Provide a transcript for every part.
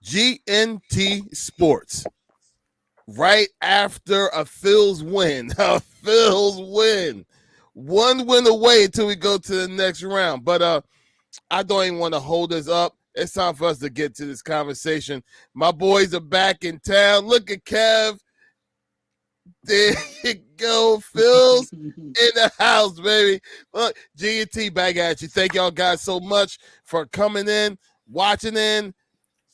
GNT Sports. Right after a Phil's win. A Phil's win. One win away until we go to the next round. But I don't even want to hold us up. It's time for us to get to this conversation. My boys are back in town. Look at Kev. There you go. Phil's in the house, baby. Look, GNT back at you. Thank y'all guys so much for coming in, watching in.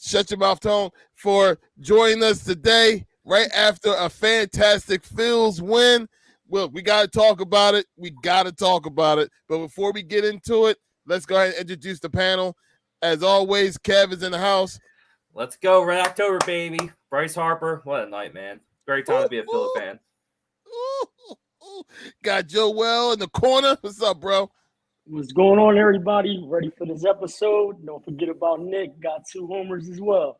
Shut your mouth, Tone, for joining us today right after a fantastic Phil's win. Well, we got to talk about it. But before we get into it, let's go ahead and introduce the panel. As always, Kev is in the house. Let's go. Red October, baby. Bryce Harper. What a night, man. Great time to be a Philly fan. Got Joel in the corner. What's up, bro? What's going on, everybody? Ready for this episode? Don't forget about Nick. Got 2 homers as well.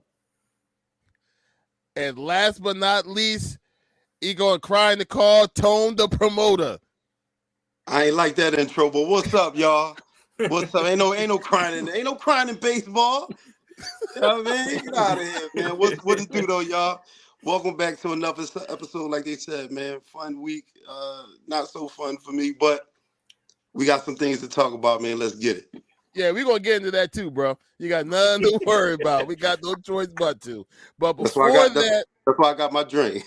And last but not least, Ego and Cry in the call, Tone the promoter. I ain't like that intro, but what's up, y'all? What's up? Ain't no crying in baseball. You know what I mean? Get out of here, man. What it do though, y'all? Welcome back to another episode, like they said, man. Fun week. Not so fun for me, but we got some things to talk about, man. Let's get it. Yeah, we're going to get into that too, bro. You got nothing to worry about. We got no choice but to. But before that's why I got my drink.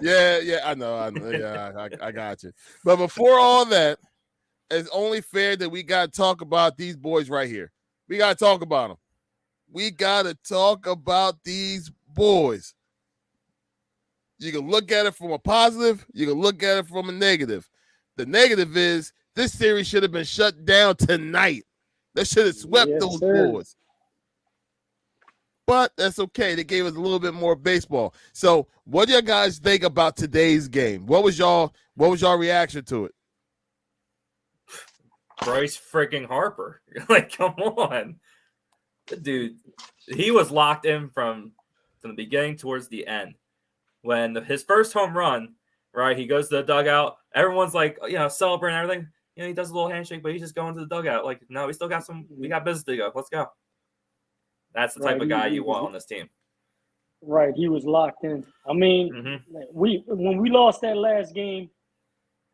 Yeah, I know. Yeah, I got you. But before all that, it's only fair that we got to talk about these boys right here. We got to talk about them. We got to talk about these boys. You can look at it from a positive. You can look at it from a negative. The negative is this series should have been shut down tonight. They should have swept those boys. But that's okay. They gave us a little bit more baseball. So what do you guys think about today's game? What was y'all reaction to it? Bryce freaking Harper. Like, come on. Dude, he was locked in from the beginning towards the end. When his first home run, right, he goes to the dugout. Everyone's like, celebrating everything. He does a little handshake, but he's just going to the dugout. Like, no, we got business to go. Let's go. That's the type of guy you want on this team. Right, he was locked in. I mean, when we lost that last game,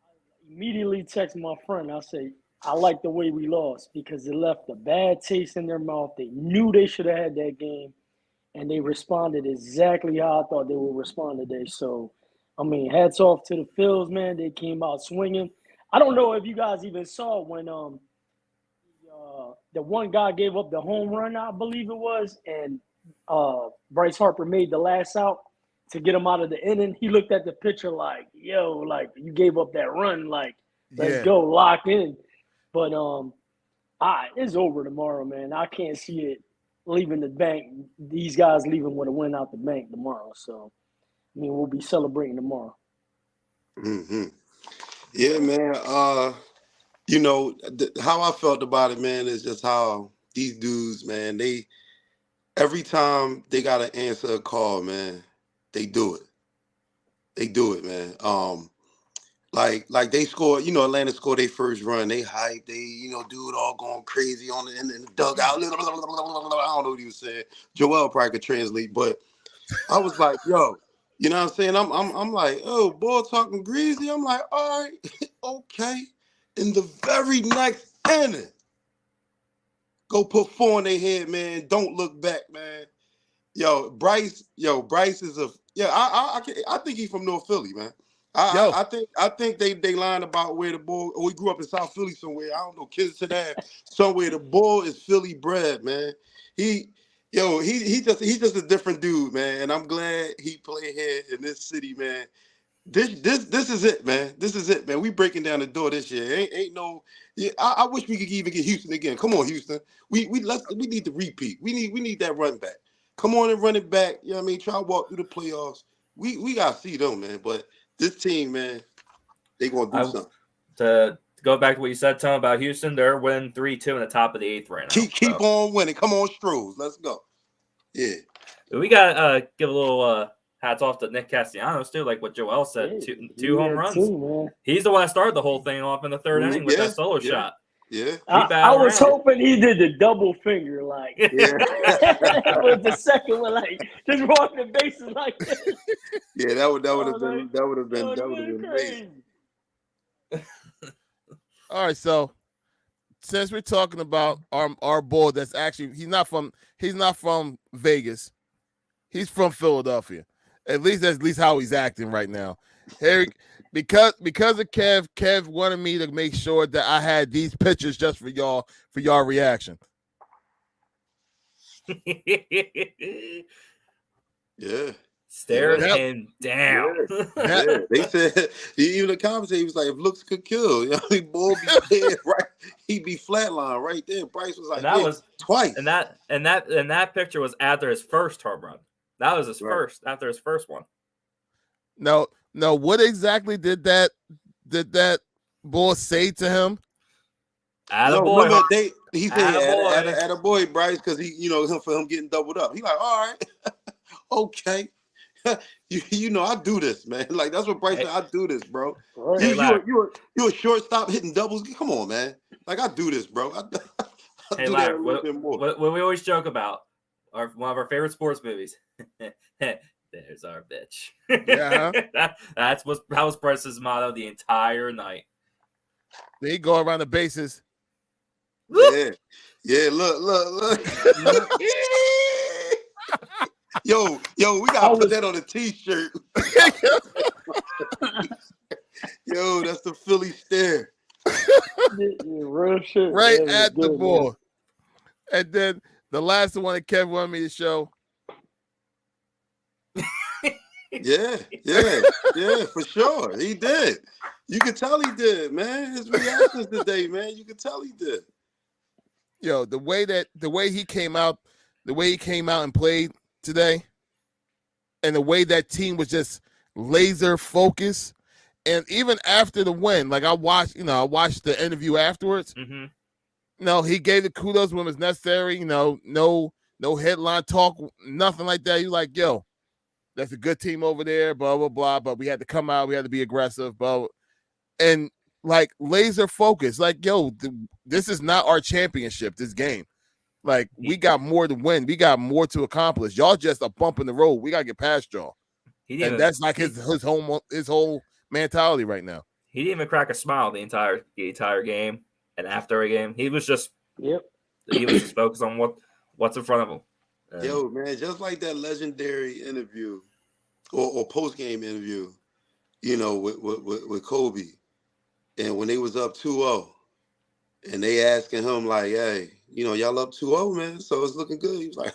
I immediately texted my friend. I say, I like the way we lost because it left a bad taste in their mouth. They knew they should have had that game, and they responded exactly how I thought they would respond today. So, I mean, hats off to the Phils, man. They came out swinging. I don't know if you guys even saw when the one guy gave up the home run, I believe it was, and Bryce Harper made the last out to get him out of the inning. He looked at the pitcher like, yo, like, you gave up that run, like, let's go, lock in. But it's over tomorrow, man. I can't see it leaving the bank. These guys leaving with a win out the bank tomorrow. So, I mean, we'll be celebrating tomorrow. Mm-hmm. Yeah, man. How I felt about it, man, is just how these dudes, man, every time they got to answer a call, man, they do it. They do it, man. Like they scored, Atlanta scored their first run. They hyped. They, dude all going crazy in the dugout. I don't know what he was saying. Joel probably could translate, but I was like, yo, you know what I'm saying? I'm like, oh, boy, talking greasy. I'm like, all right, okay. In the very next inning, go put 4 in their head, man. Don't look back, man. Bryce is I think he's from North Philly, man. I think they lying about where the bull. We grew up in South Philly somewhere. I don't know, kids today somewhere. The bull is Philly bred, man. He's just a different dude, man. And I'm glad he played here in this city, man. This is it, man. This is it, man. We breaking down the door this year. Ain't no. Yeah, I wish we could even get Houston again. Come on, Houston. We need to repeat. We need that run back. Come on and run it back. You know what I mean? Try to walk through the playoffs. We gotta see them, man. But this team, man, they gonna do something. To go back to what you said, Tom, about Houston, they're winning 3-2 in the top of the 8th right now. Keep on winning. Come on, Strohs. Let's go. Yeah. We got give a little hats off to Nick Castellanos too, like what Joel said. Two home runs. Too, he's the one that started the whole thing off in the third inning with that solo shot. Yeah. I was hoping he did the double finger, like with the second one, like just walk the bases like this. Yeah, that would have been crazy. amazing. All right, so since we're talking about our boy, that's actually he's not from Vegas, he's from Philadelphia. That's at least how he's acting right now. Harry, because of Kev wanted me to make sure that I had these pictures just for y'all reaction. Yeah. Stares him down. Yeah. They said even the commentator was like, if looks could kill, you know, ball be dead, right? He'd be flatline right there. Bryce was like, and that was twice. And that picture was after his first home run. That was his first after his first one. No. What exactly did that boy say to him? Attaboy. He said attaboy, Bryce, because for him getting doubled up. He like, all right, okay. you I do this, man. Like that's what Bryce said. I do this, bro. Hey, you a shortstop hitting doubles. Come on, man. Like I do this, bro. I do that a little bit more. What we always joke about, one of our favorite sports movies. There's our bitch. Yeah, that was Bryce's motto the entire night. They go around the bases. Yeah. Look. Yo, we gotta put that on a t-shirt. Yo, that's the Philly stare. Real shit. Right at the ball. And then the last one that Kevin wanted me to show. Yeah, for sure. He did. You could tell he did, man. His reactions today, man. You could tell he did. Yo, the way he came out and played today, and the way that team was just laser focused, and even after the win, like I watched the interview afterwards. Mm-hmm. He gave the kudos when it was necessary. No headline talk, nothing like that. You like, yo, that's a good team over there, blah blah blah. But we had to come out, we had to be aggressive, and like laser focus. Like, yo, this is not our championship. This game. Like, we got more to win. We got more to accomplish. Y'all just a bump in the road. We got to get past y'all. That's like his whole mentality right now. He didn't even crack a smile the entire game. And after a game, he was just he was just focused on what's in front of him. Yo, man, just like that legendary interview or post-game interview, with Kobe. And when they was up 2-0, and they asking him like, hey, y'all up 2-0, man, so it's looking good. He was like,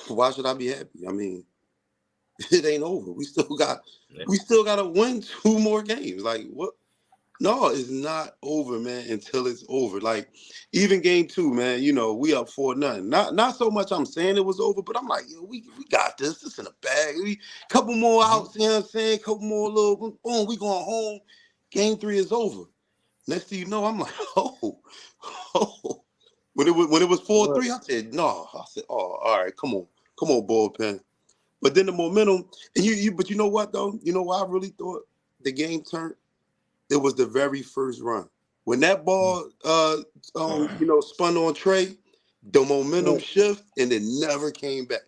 why should I be happy? I mean, it ain't over. We still got to win 2 more games. Like, what? No, it's not over, man, until it's over. Like, even game 2, man, we up 4-0. Not so much I'm saying it was over, but I'm like, yo, we got this. This in the bag. Couple more outs, you know what I'm saying? Couple more little, boom, we going home. Game 3 is over. Next thing you know, I'm like, oh. When it was 4-3, I said, no. I said, oh, all right, come on, bullpen. But then the momentum, and but you know what though? You know why I really thought the game turned? It was the very first run. When that ball spun on Trey, the momentum shift and it never came back.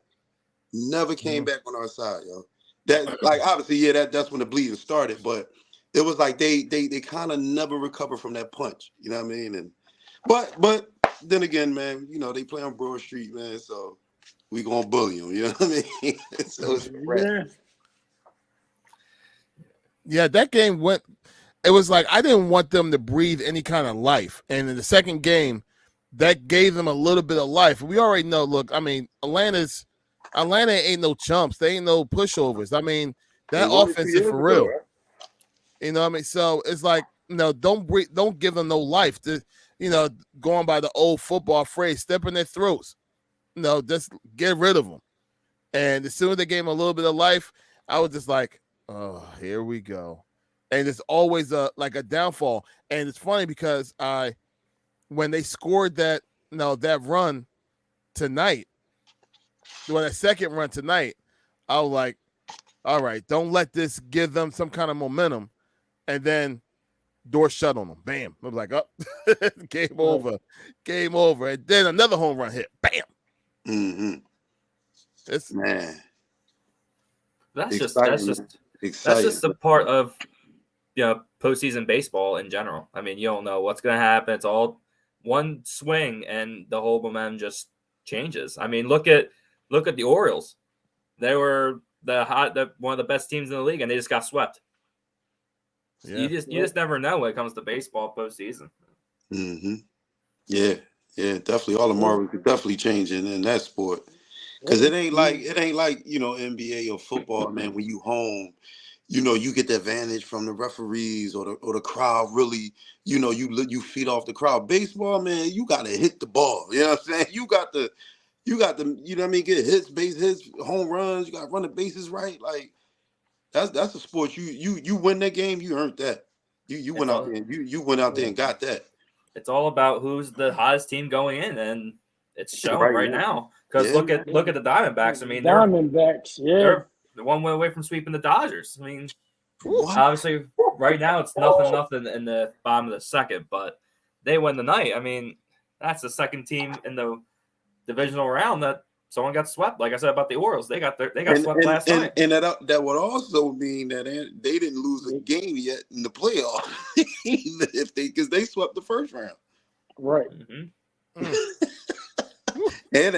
Never came back on our side, yo. That, like, obviously, that's when the bleeding started, but it was like they kind of never recovered from that punch. You know what I mean? And but then again, man, they play on Broad Street, man, so we gonna bully them. You know what I mean? So it's yeah, that game went. It was like I didn't want them to breathe any kind of life, and in the second game, that gave them a little bit of life. We already know. Look, I mean, Atlanta ain't no chumps. They ain't no pushovers. I mean, that offense is for real. Right? You know what I mean? So it's like, don't give them no life. Going by the old football phrase, step in their throats. Just get rid of them. And as soon as they gave them a little bit of life, I was just like, oh, here we go. And it's always a downfall. And it's funny because when they scored that run tonight, that second run tonight, I was like, all right, don't let this give them some kind of momentum. And then door shut on them. Bam. I was like, up, game over. And then another home run hit. Bam. Mm-hmm. It's man. That's just the part of postseason baseball in general. I mean, you don't know what's going to happen. It's all one swing, and the whole momentum just changes. I mean, look at the Orioles. They were one of the best teams in the league, and they just got swept. Yeah. You just never know when it comes to baseball postseason. Mm-hmm. Yeah, definitely. All the marbles could definitely change in that sport. Because it ain't like NBA or football, man. When you home, you get the advantage from the referees or the crowd. Really, you feed off the crowd. Baseball, man, you got to hit the ball. You know what I'm saying? You got to, you know what I mean? Get hits, base hits, home runs. You got to run the bases right. Like that's a sport. You win that game, you earned that. You went out there and you went out there and got that. It's all about who's the hottest team going in, and it's showing right now. Because look at the Diamondbacks. I mean, they're one win away from sweeping the Dodgers. I mean, obviously, right now it's nothing in the bottom of the second, but they win the night. I mean, that's the second team in the divisional round that someone got swept. Like I said about the Orioles, they got swept last night. And that would also mean that they didn't lose a game yet in the playoffs, because they swept the first round. Right. Mm-hmm. And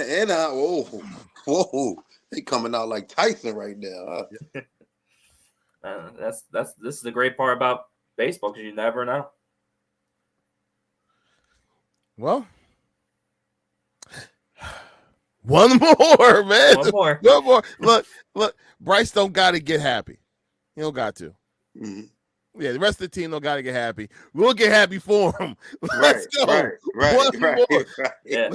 whoa, they coming out like Tyson right now. Huh? This is the great part about baseball, because you never know. Well, one more, man. One more. Look. Bryce don't got to get happy. He don't got to. Mm-hmm. Yeah, the rest of the team don't got to get happy. We'll get happy for him. Let's go. One more. Yeah.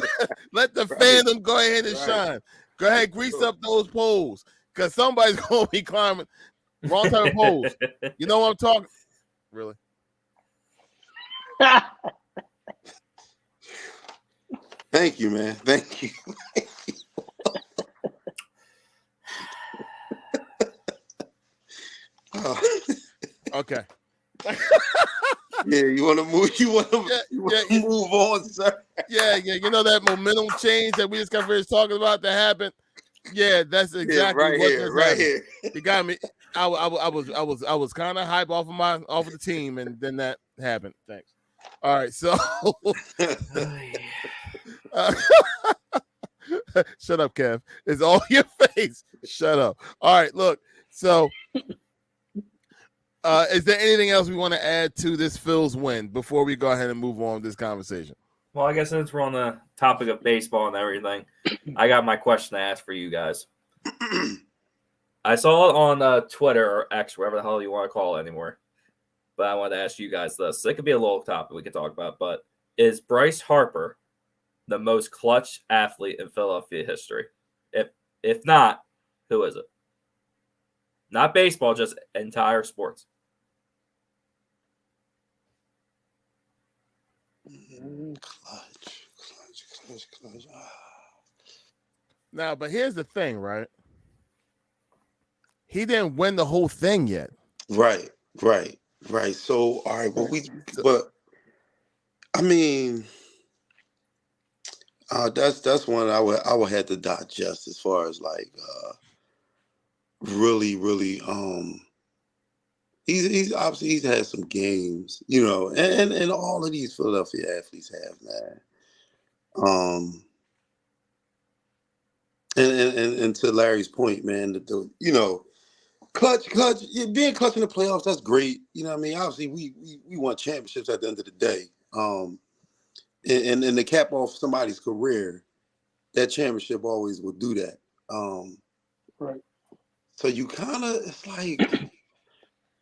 Let the fandom go ahead and shine. Go ahead, grease up those poles, because somebody's going to be climbing wrong type of poles. You know what I'm talking? Really? Thank you, man. Thank you. Okay. Yeah, you want to move? You want to move on, sir? Yeah. You know that momentum change that we just got finished talking about that happened. Yeah, that's exactly what here. You got me. I was kind of hype off of the team, and then that happened. Thanks. All right, so shut up, Kev. It's all your face. Shut up. All right, look. So, is there anything else we want to add to this Phil's win before we go ahead and move on with this conversation? Well, I guess since we're on the topic of baseball and everything, I got my question to ask for you guys. I saw it on Twitter or X, wherever the hell you want to call it anymore. But I wanted to ask you guys this. It could be a little topic we could talk about, but is Bryce Harper the most clutch athlete in Philadelphia history? If not, who is it? Not baseball, just entire sports. Clutch. Now, but here's the thing, right? He didn't win the whole thing yet. Right. So, all right, but I mean, that's one I would have to digest as far as like really he's obviously he's had some games, and all of these Philadelphia athletes have, man. And to Larry's point, man, clutch, being clutch in the playoffs, that's great. You know what I mean? Obviously, we want championships at the end of the day. And to cap off somebody's career, that championship always will do that. Right. So you kind of, it's like,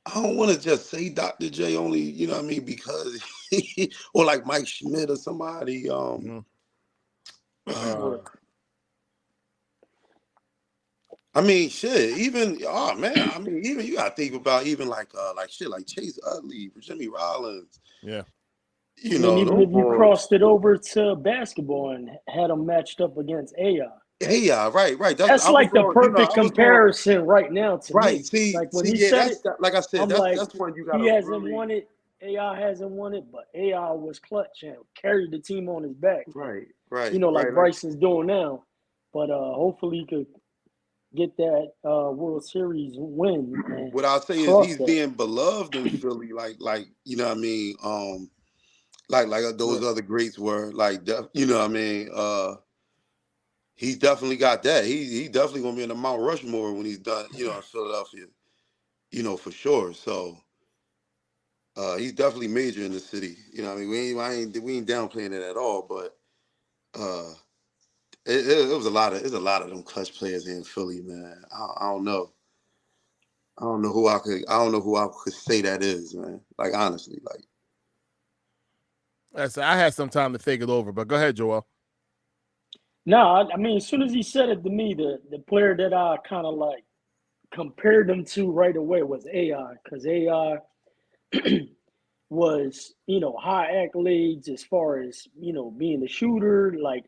I don't want to just say Dr. J only, you know what I mean, because or like Mike Schmidt or somebody. I mean, shit. Even even you gotta think about even like shit like Chase Utley, Jimmy Rollins. Yeah. Even if you crossed it over to basketball and had them matched up against AI. Yeah, right. That's like the perfect comparison right now to me. Right. See, like when he said it, like I said, that's one you gotta. He hasn't won it AI hasn't won it, but AI was clutch and carried the team on his back. Right. Like Bryson's doing now. But hopefully he could get that World Series win. And what I'll say is he's being beloved in Philly, like you know what I mean, like those other greats were, like, you know what I mean. He's definitely got that. He definitely gonna be in the Mount Rushmore when he's done, you know, in Philadelphia, you know, for sure. So he's definitely major in the city. You know what I mean? We ain't downplaying it at all, but it was a lot of them clutch players in Philly, man. I don't know. I don't know who I could say that is, man. Like, honestly, like. I had some time to think it over, but go ahead, Joel. No, I mean, as soon as he said it to me, the player that I kind of like compared him to right away was AI, because AI was, high accolades as far as, being a shooter, like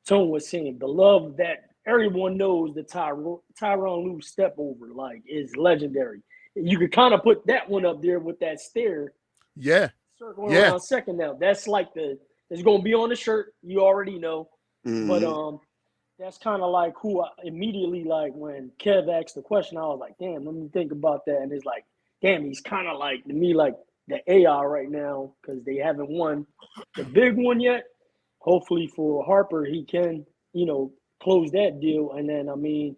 Tone was saying, the love that everyone knows the Tyronn Lue step over, like, is legendary. You could kind of put that one up there with that stare. Yeah. Circling around second now. That's like it's going to be on the shirt. You already know. Mm-hmm. But that's kind of like who I immediately, like, when Kev asked the question, I was like, damn, let me think about that. And it's like, damn, he's kind of like, to me, like the AI right now, because they haven't won the big one yet. Hopefully for Harper, he can, close that deal. And then, I mean,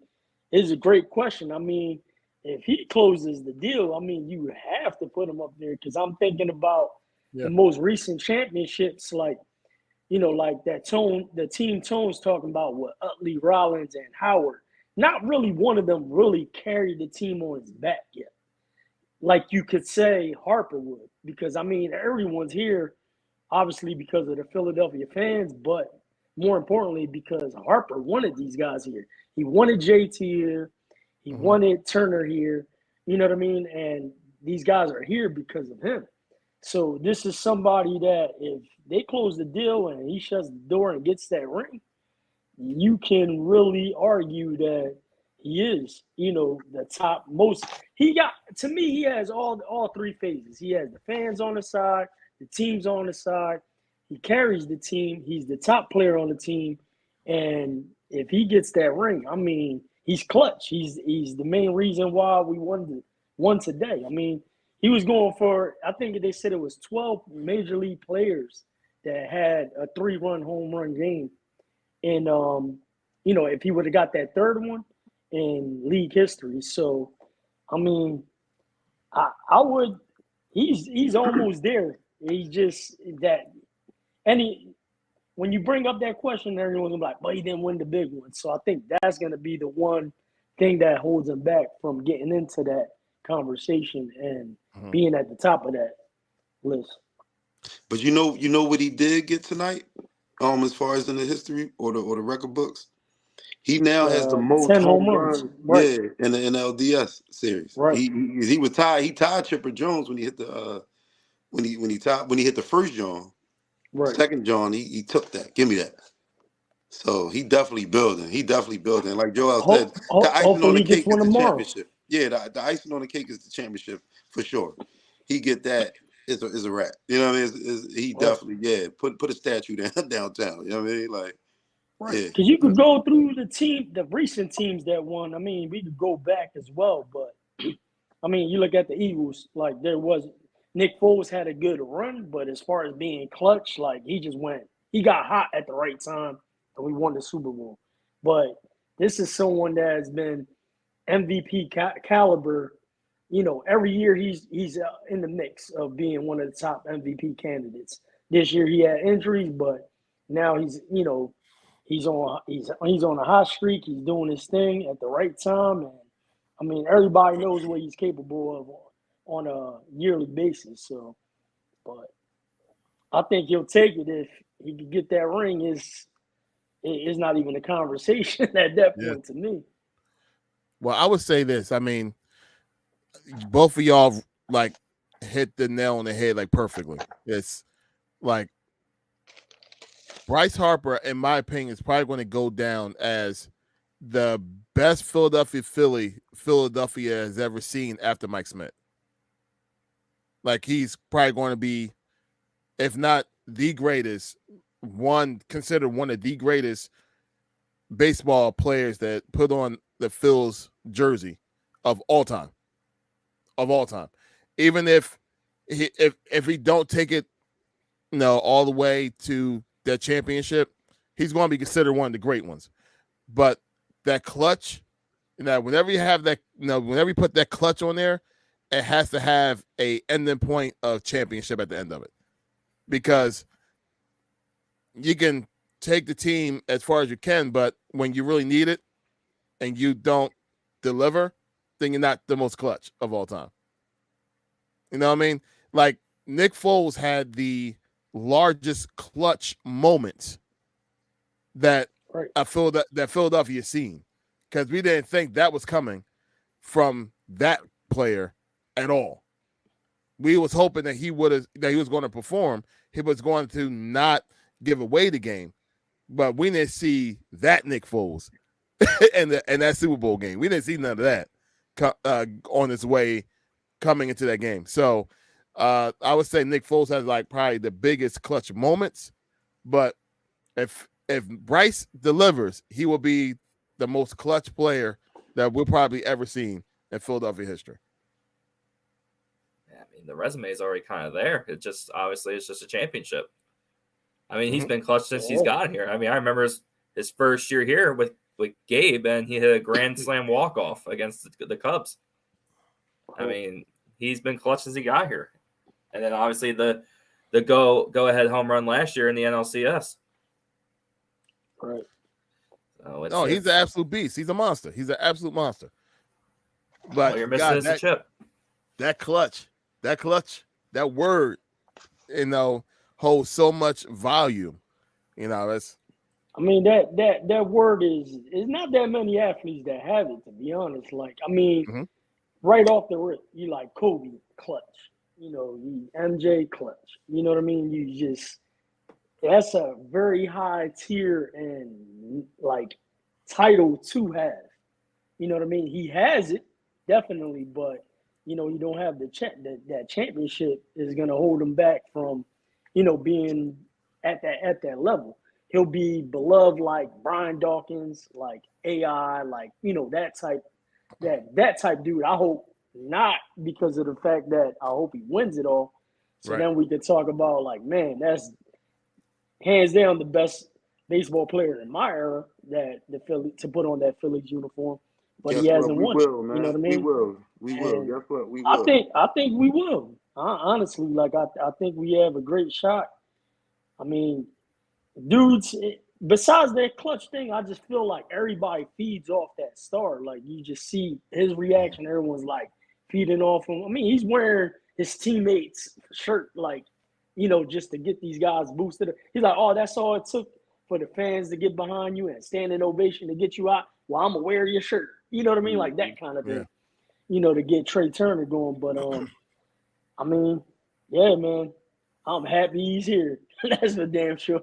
it's a great question. I mean, if he closes the deal, I mean, you have to put him up there, because I'm thinking about the most recent championships, like, like that the team Tone's talking about with Utley, Rollins, and Howard. Not really one of them really carried the team on his back yet. Like you could say Harper would, because, I mean, everyone's here, obviously, because of the Philadelphia fans, but more importantly, because Harper wanted these guys here. He wanted JT here. He wanted Turner here. You know what I mean? And these guys are here because of him. So this is somebody that if they close the deal and he shuts the door and gets that ring, you can really argue that he is, the top most. To me, he has all three phases. He has the fans on the side, the team's on the side. He carries the team. He's the top player on the team. And if he gets that ring, I mean, he's clutch. He's the main reason why we won today. I mean, he was going for, I think they said it was 12 major league players that had a 3-run home run game. And, if he would have got that third one in league history. So, I mean, I would, he's almost there. He's just that, when you bring up that question, everyone's gonna be like, but he didn't win the big one. So I think that's going to be the one thing that holds him back from getting into that conversation and being at the top of that list. But you know what he did get tonight, as far as in the history or the record books, he now has the most 10 home runs, right, in the NLDS series. Right. He was tied. He tied Chipper Jones when he hit the when he hit the first John. Right. Second John, he took that. Give me that. So he definitely building. Like Joel said, the icing on the cake is the championship. Yeah, the icing on the cake is the championship for sure. He get that is a wrap. You know what I mean? He definitely put a statue downtown. You know what I mean? Like, right. Because you could go through the recent teams that won. I mean, we could go back as well, but I mean, you look at the Eagles. Like, Nick Foles had a good run, but as far as being clutch, like, he got hot at the right time. And we won the Super Bowl. But this is someone that has been MVP caliber. Every year he's in the mix of being one of the top MVP candidates. This year he had injuries, but now he's on a hot streak. He's doing his thing at the right time, and I mean, everybody knows what he's capable of on a yearly basis. So, but I think he'll take it if he could get that ring. It's not even a conversation at that point to me. Well, I would say this. I mean, both of y'all like hit the nail on the head like perfectly. It's like Bryce Harper, in my opinion, is probably going to go down as the best Philadelphia has ever seen after Mike Smith. Like he's probably going to be, if not the greatest, considered one of the greatest baseball players that put on the Phil's jersey of all time. Of all time. Even if he don't take it, all the way to that championship, he's going to be considered one of the great ones. But that clutch, whenever you have that, whenever you put that clutch on there, it has to have a ending point of championship at the end of it, because you can take the team as far as you can, but when you really need it and you don't deliver, then you're not the most clutch of all time. You know what I mean? Like Nick Foles had the largest clutch moments that Philadelphia seen, because we didn't think that was coming from that player at all. We was hoping that he was going to perform. He was going to not give away the game, but we didn't see that Nick Foles and that Super Bowl game. We didn't see none of that on its way coming into that game. So I would say Nick Foles has like probably the biggest clutch moments, but if Bryce delivers, he will be the most clutch player that we'll probably ever seen in Philadelphia history. Yeah, I mean, the resume is already kind of there. It's just obviously it's just a championship. I mean, he's been clutch since he's gotten here. I mean, I remember his first year here with Gabe, and he hit a grand slam walk-off against the Cubs. I mean, he's been clutch since he got here. And then obviously the go-ahead home run last year in the NLCS. Right. So he's an absolute beast. He's a monster. He's an absolute monster. But all you're missing is a chip. That clutch, that word, holds so much volume. That's. I mean, that word is not that many athletes that have it, to be honest. Like, I mean, right off the rip, you like Kobe clutch, you MJ clutch. You know what I mean? That's a very high tier and like title to have. You know what I mean? He has it definitely, but you don't have that championship is going to hold him back from being at that level. He'll be beloved like Brian Dawkins, like AI, like that type dude. I hope not, because of the fact that I hope he wins it all. So then we could talk about like, man, that's hands down the best baseball player in my era that the Philly to put on that Phillies uniform. But he hasn't won it. Man. You know what I mean? We will. Guess what? We will. I think we will. Honestly, like I think we have a great shot. I mean, dudes, besides that clutch thing, I just feel like everybody feeds off that star. Like you just see his reaction. Everyone's like feeding off him. I mean, he's wearing his teammates' shirt, like, just to get these guys boosted. He's like, oh, that's all it took for the fans to get behind you and standing ovation to get you out. Well, I'm gonna wear your shirt. You know what I mean? Like that kind of thing. To get Trey Turner going. But I mean, yeah, man, I'm happy he's here. That's for damn sure.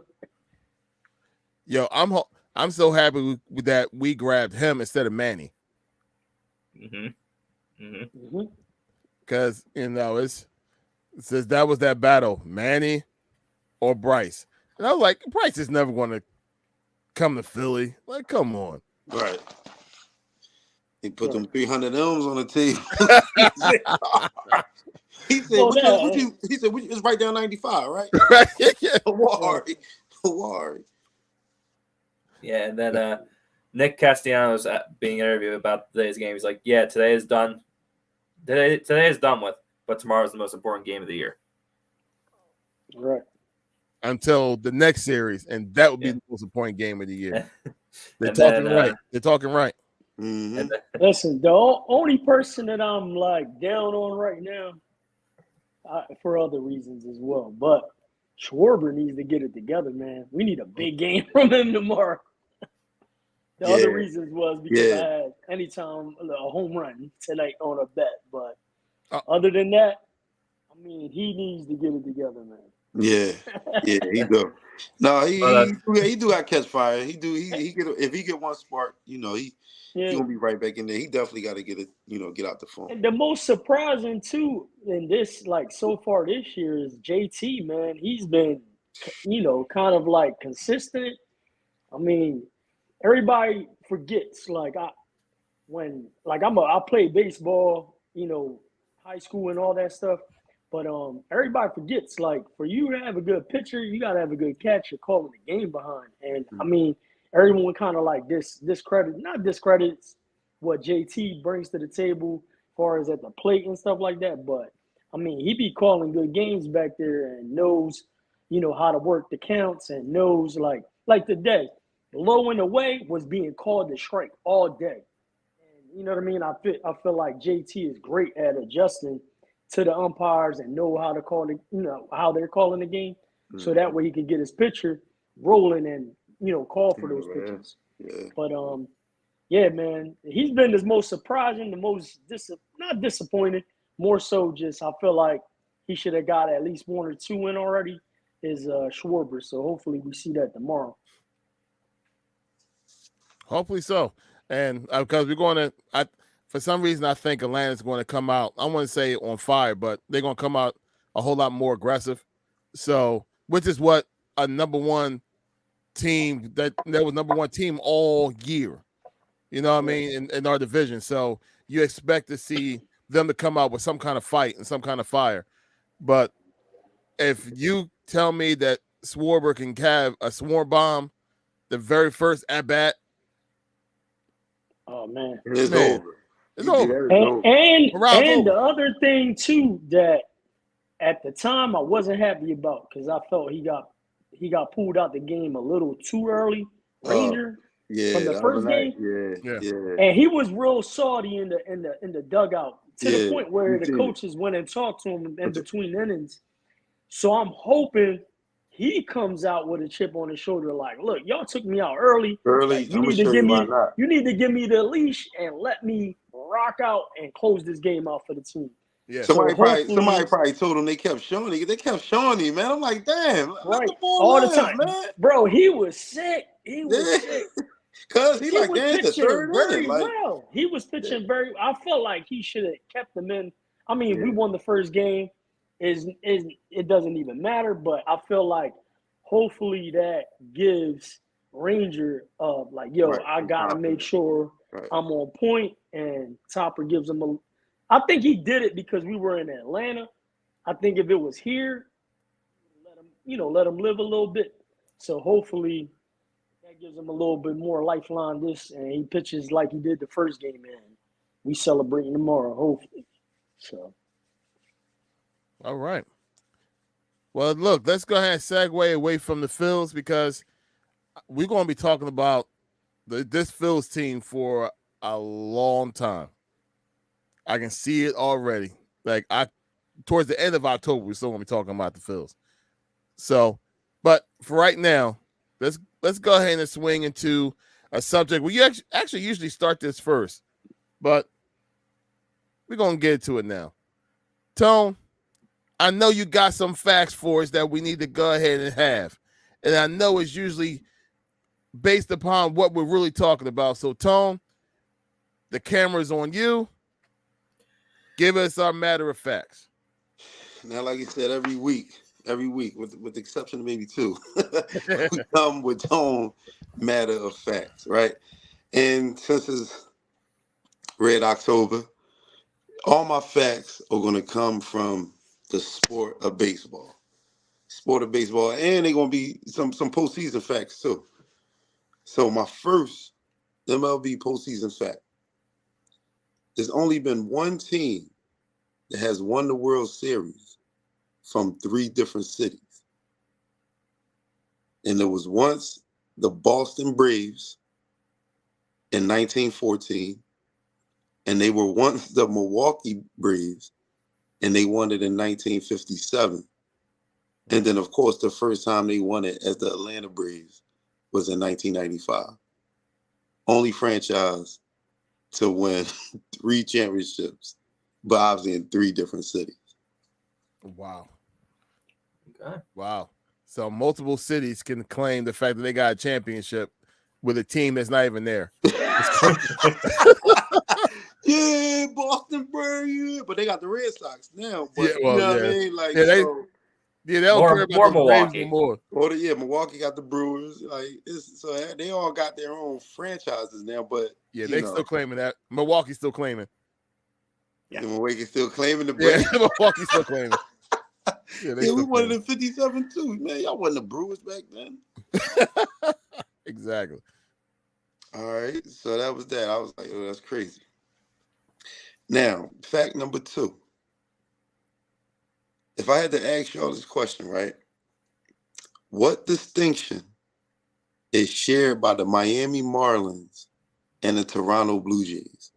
Yo, I'm so happy that we grabbed him instead of Manny. Because it says that was that battle, Manny or Bryce, and I was like, Bryce is never going to come to Philly. Like, come on, right? He put them 300 M's on the table. He said, he said, it's right down 95, right? Right. Hawaii. Yeah, and then Nick Castellanos being interviewed about today's game. He's like, yeah, today is done. Today is done with, but tomorrow is the most important game of the year. Right. Until the next series, and that would be the most important game of the year. They're talking right. They're talking right. Mm-hmm. Listen, the only person that I'm like down on right now, for other reasons as well, but Schwarber needs to get it together, man. We need a big game from him tomorrow. The other reasons was because I had anytime a home run tonight on a bet, but other than that, I mean, he needs to get it together, man. Yeah, he do. No, he do got catch fire. He get if he get one spark, he gonna be right back in there. He definitely got to get it, get out the phone. And the most surprising too in this, like so far this year, is JT. Man, he's been, kind of like consistent. I mean, everybody forgets. I played baseball, high school and all that stuff. But everybody forgets, like, for you to have a good pitcher, you gotta have a good catcher calling the game behind. And I mean, everyone kind of like discredits what JT brings to the table as far as at the plate and stuff like that. But I mean, he be calling good games back there and knows, how to work the counts and knows like today, the low and away was being called to strike all day. And you know what I mean? I feel like JT is great at adjusting to the umpires and know how to call it, how they're calling the game. So that way he can get his pitcher rolling and, call for those pitches. Yeah. But yeah, man, he's been the most surprising, the most not disappointed, more so just I feel like he should have got at least one or two in already, is Schwarber. So hopefully we see that tomorrow. Hopefully so. And because we're going to, for some reason, I think Atlanta's going to come out, I want to say on fire, but they're going to come out a whole lot more aggressive. So, which is what a number one team, that was number one team all year, you know what I mean, in our division. So you expect to see them to come out with some kind of fight and some kind of fire. But if you tell me that Schwarber can have a swarm bomb the very first at bat, oh man, it's over. It's over. And the other thing too that at the time I wasn't happy about, because I felt he got pulled out the game a little too early. Ranger from the first game. Yeah. And he was real salty in the dugout to the point where the coaches went and talked to him in between innings. So I'm hoping he comes out with a chip on his shoulder, like, look, y'all took me out early. Like, you need to give me the leash and let me rock out and close this game out for the team. Yeah. Somebody probably told him they kept showing him, man. I'm like, damn, let the ball all live, the time, man. Bro, he was sick. He was sick. Cause he was pitching very well. He was pitching I felt like he should have kept him in. I mean, we won the first game. It doesn't even matter, but I feel like hopefully that gives Ranger I gotta make sure I'm on point, and Topper gives him I think he did it because we were in Atlanta. I think if it was here, let him live a little bit. So hopefully that gives him a little bit more lifeline and he pitches like he did the first game, and we celebrating tomorrow, hopefully. So all right. Well, look, let's go ahead and segue away from the Phils, because we're going to be talking about this Phils team for a long time. I can see it already. Towards the end of October, we're still going to be talking about the Phils. So, but for right now, let's go ahead and swing into a subject. We actually usually start this first, but we're going to get to it now. Tone, I know you got some facts for us that we need to go ahead and have. And I know it's usually based upon what we're really talking about. So, Tone, the camera's on you. Give us our matter of facts. Now, like you said, every week, with the exception of maybe two, we come with Tone matter of facts, right? And since it's Red October, all my facts are going to come from the sport of baseball. And they're going to be some postseason facts too. So my first MLB postseason fact: there's only been one team that has won the World Series from 3 different cities. And there was once the Boston Braves in 1914, and they were once the Milwaukee Braves, and they won it in 1957. And then, of course, the first time they won it as the Atlanta Braves was in 1995. Only franchise to win 3 championships, but obviously in 3 different cities. Wow. Okay. Wow. So multiple cities can claim the fact that they got a championship with a team that's not even there. Yeah, Boston, bro. Yeah, but they got the Red Sox now. But Yeah, well, you know what yeah. I mean? Like, Yeah, they so, don't More- care about more the Braves Milwaukee. no more. or yeah, Milwaukee got the Brewers. Like, so they all got their own franchises now. But Yeah, you they know, still claiming that. Milwaukee's still claiming. yeah, Milwaukee's still claiming the Yeah, Braves. Milwaukee's still claiming. Yeah, they Yeah, we still wanted claiming. in '57 too, man. Y'all wasn't the Brewers back then. Exactly. All right, so that was that. I was like, oh, that's crazy. Now, fact number 2. If I had to ask y'all this question, right? What distinction is shared by the Miami Marlins and the Toronto Blue Jays?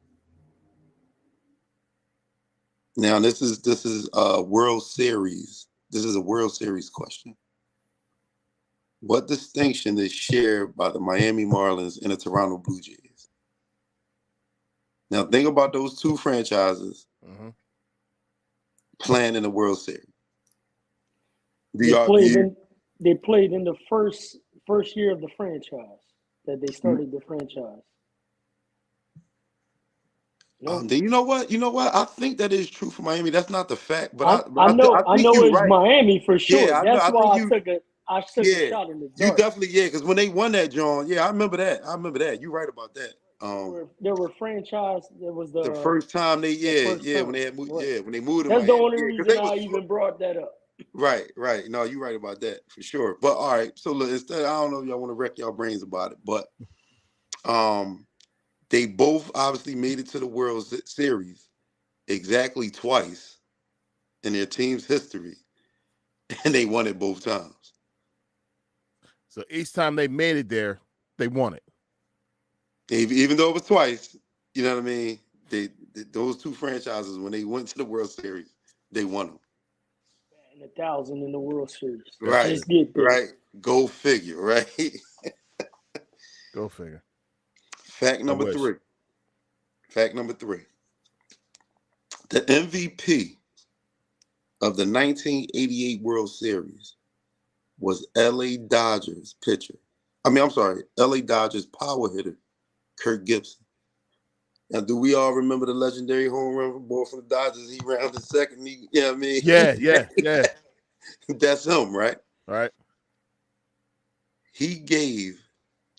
Now, this is a World Series. This is a World Series question. What distinction is shared by the Miami Marlins and the Toronto Blue Jays? Now, think about those two franchises playing in the World Series. They played in the first year of the franchise that they started the franchise. No. Then you know what? I think that is true for Miami. That's not the fact, but I know you're it's right. Miami for sure. Yeah, That's why I took a Yeah, shot in the you dark. definitely because when they won that, John, yeah, I remember that. You're right about that. There were franchise. There was The first time they time. when they had moved, Right. when they moved to That's Miami. the only Yeah, reason I even brought that up. Right. No, you're right about that for sure. But all right, so look, instead, I don't know if y'all want to wreck y'all brains about it, but they both obviously made it to the World Series exactly twice in their team's history, and they won it both times. So each time they made it there, they won it. Even though it was twice, you know what I mean? Those two franchises, when they went to the World Series, they won them. And 1,000 in the World Series. Right. Just get there. Right. Go figure, right? Go figure. Fact number 3. The MVP of the 1988 World Series was LA Dodgers power hitter, Kirk Gibson. Now, do we all remember the legendary home run ball from the Dodgers? He rounded second. You know what I mean? Yeah. That's him, right? Right. He gave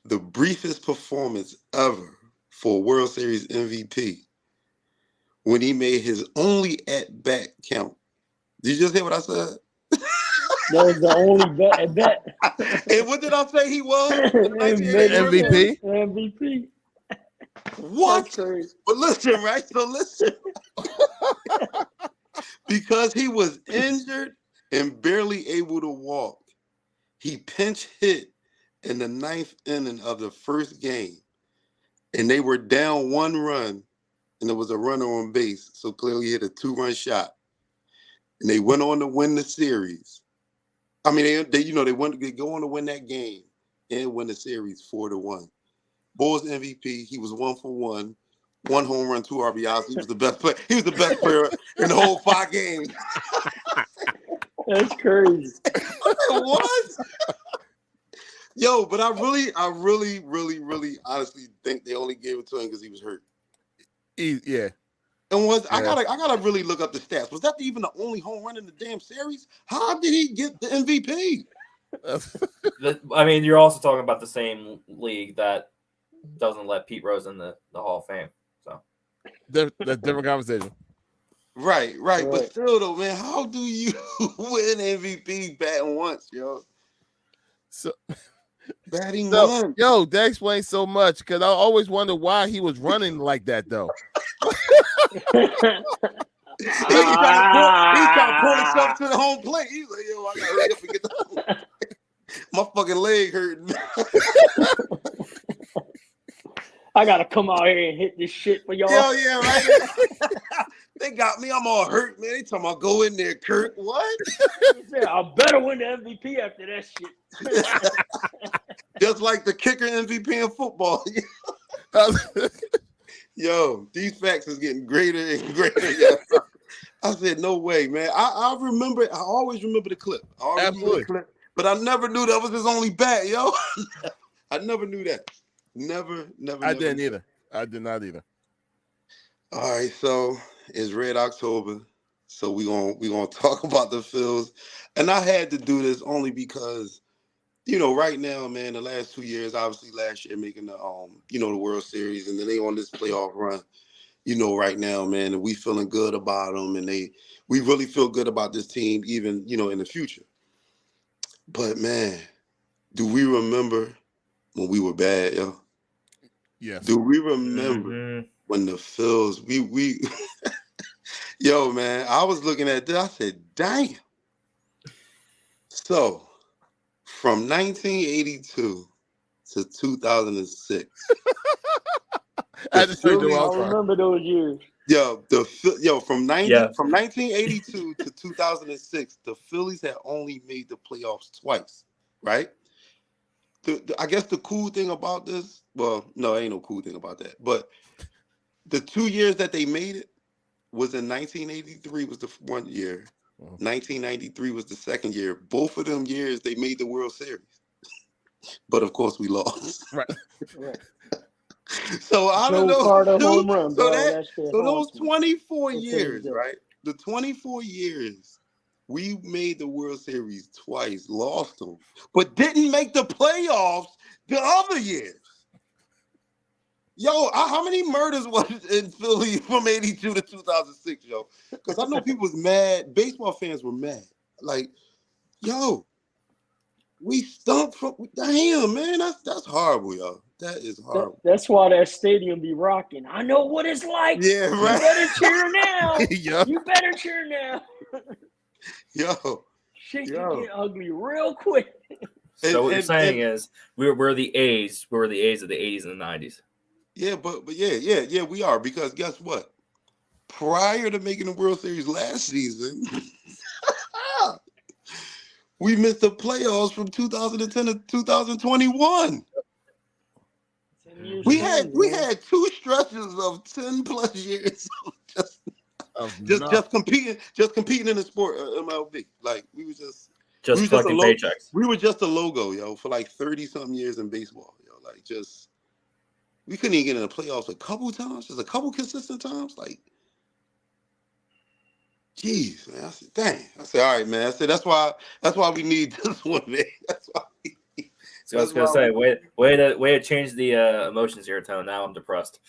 the briefest performance ever for a World Series MVP when he made his only at-bat count. Did you just hear what I said? That was the only at-bat. And what did I say he was? MVP. What? But listen, right? So listen. Because he was injured and barely able to walk, he pinch hit in the 9th inning of the first game. And they were down 1 run, and there was a runner on base. So clearly he hit a 2-run shot. And they went on to win the series. I mean, they go on to win that game and win the series 4-1. Bulls MVP. He was 1 for 1, 1 home run, 2 RBIs. He was the best player. He was the best player in the whole 5 games. That's crazy. What? Yo, but I really, honestly think they only gave it to him because he was hurt. Yeah. And I gotta really look up the stats. Was that even the only home run in the damn series? How did he get the MVP? I mean, you're also talking about the same league that doesn't let Pete Rose in the Hall of Fame. So that's a different conversation. Right. But still, though, man, how do you win MVP batting once, yo? So batting once. Yo, that explains so much because I always wonder why he was running like that, though. He's trying to pull himself to the home plate. He's like, yo, I gotta hurry up and get the home plate. My fucking leg hurting. I gotta come out here and hit this shit for y'all. Hell yeah, right? They got me. I'm all hurt, man. They talking about go in there, Kirk. What? I better win the MVP after that shit. Just like the kicker MVP in football. Yo, these facts is getting greater and greater. I said, no way, man. I remember. I always remember the clip. Absolutely. But I never knew that was his only bat, yo. I never knew that. Never. I didn't either. I did not either. All right, so it's Red October. So we gonna talk about the Phils. And I had to do this only because, right now, man, the last 2 years, obviously last year making the the World Series, and then they on this playoff run, right now, man, and we feeling good about them, and we really feel good about this team, even, in the future. But man, do we remember when we were bad, yo? Yes. Do we remember when the Phils, we yo, man, I was looking at this, I said, damn. So, from 1982 to 2006. I remember those years. From 1982 to 2006, the Phillies had only made the playoffs twice, right? I guess the cool thing about this, well, no, ain't no cool thing about that, but the 2 years that they made it was in 1983 was the 1 year, 1993 was the second year. Both of them years they made the World Series, but of course we lost. Right. So I don't know. Home run, so those 24 years, right? The 24 years, we made the World Series twice, lost them, but didn't make the playoffs the other years. Yo, how many murders was in Philly from 82 to 2006, yo? Because I know people was mad. Baseball fans were mad. Like, yo, we stumped from. Damn, man, that's horrible, yo. That is horrible. That's why that stadium be rocking. I know what it's like. Yeah, right. You better cheer now. Yeah. You better cheer now. Yo. Shit can get ugly real quick. So what you're saying is we're the A's. We're the A's of the 80s and the 90s. Yeah, but yeah, we are, because guess what? Prior to making the World Series last season, we missed the playoffs from 2010 to 2021. We had 2 stretches of 10 plus years just competing in the sport MLB. Like we were just collecting paychecks. We were just a logo, yo, for like 30 something years in baseball, yo. Like we couldn't even get in the playoffs a couple times, just a couple consistent times. Like, geez, man. I said, dang. I said, all right, man. I said that's why we need this one, man. That's why. So I was gonna say, way to change the emotions here, Tone. Now I'm depressed.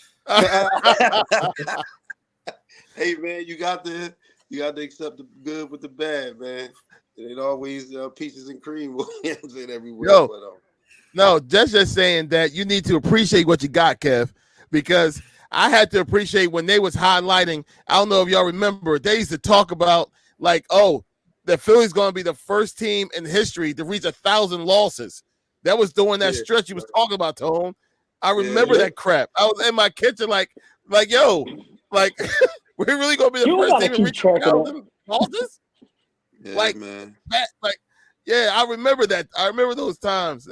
Hey, man, you got to accept the good with the bad, man. It ain't always peaches and cream everywhere. Yo, but, no, just saying that you need to appreciate what you got, Kev, because I had to appreciate when they was highlighting. I don't know if y'all remember, they used to talk about like, oh, the Phillies going to be the first team in history to reach 1,000 losses. That was during that stretch you was talking about, Tone. I remember that crap. I was in my kitchen like, yo, like, we're really going to be the first team to reach 1,000 losses? Yeah, like, man. Yeah, I remember that. I remember those times.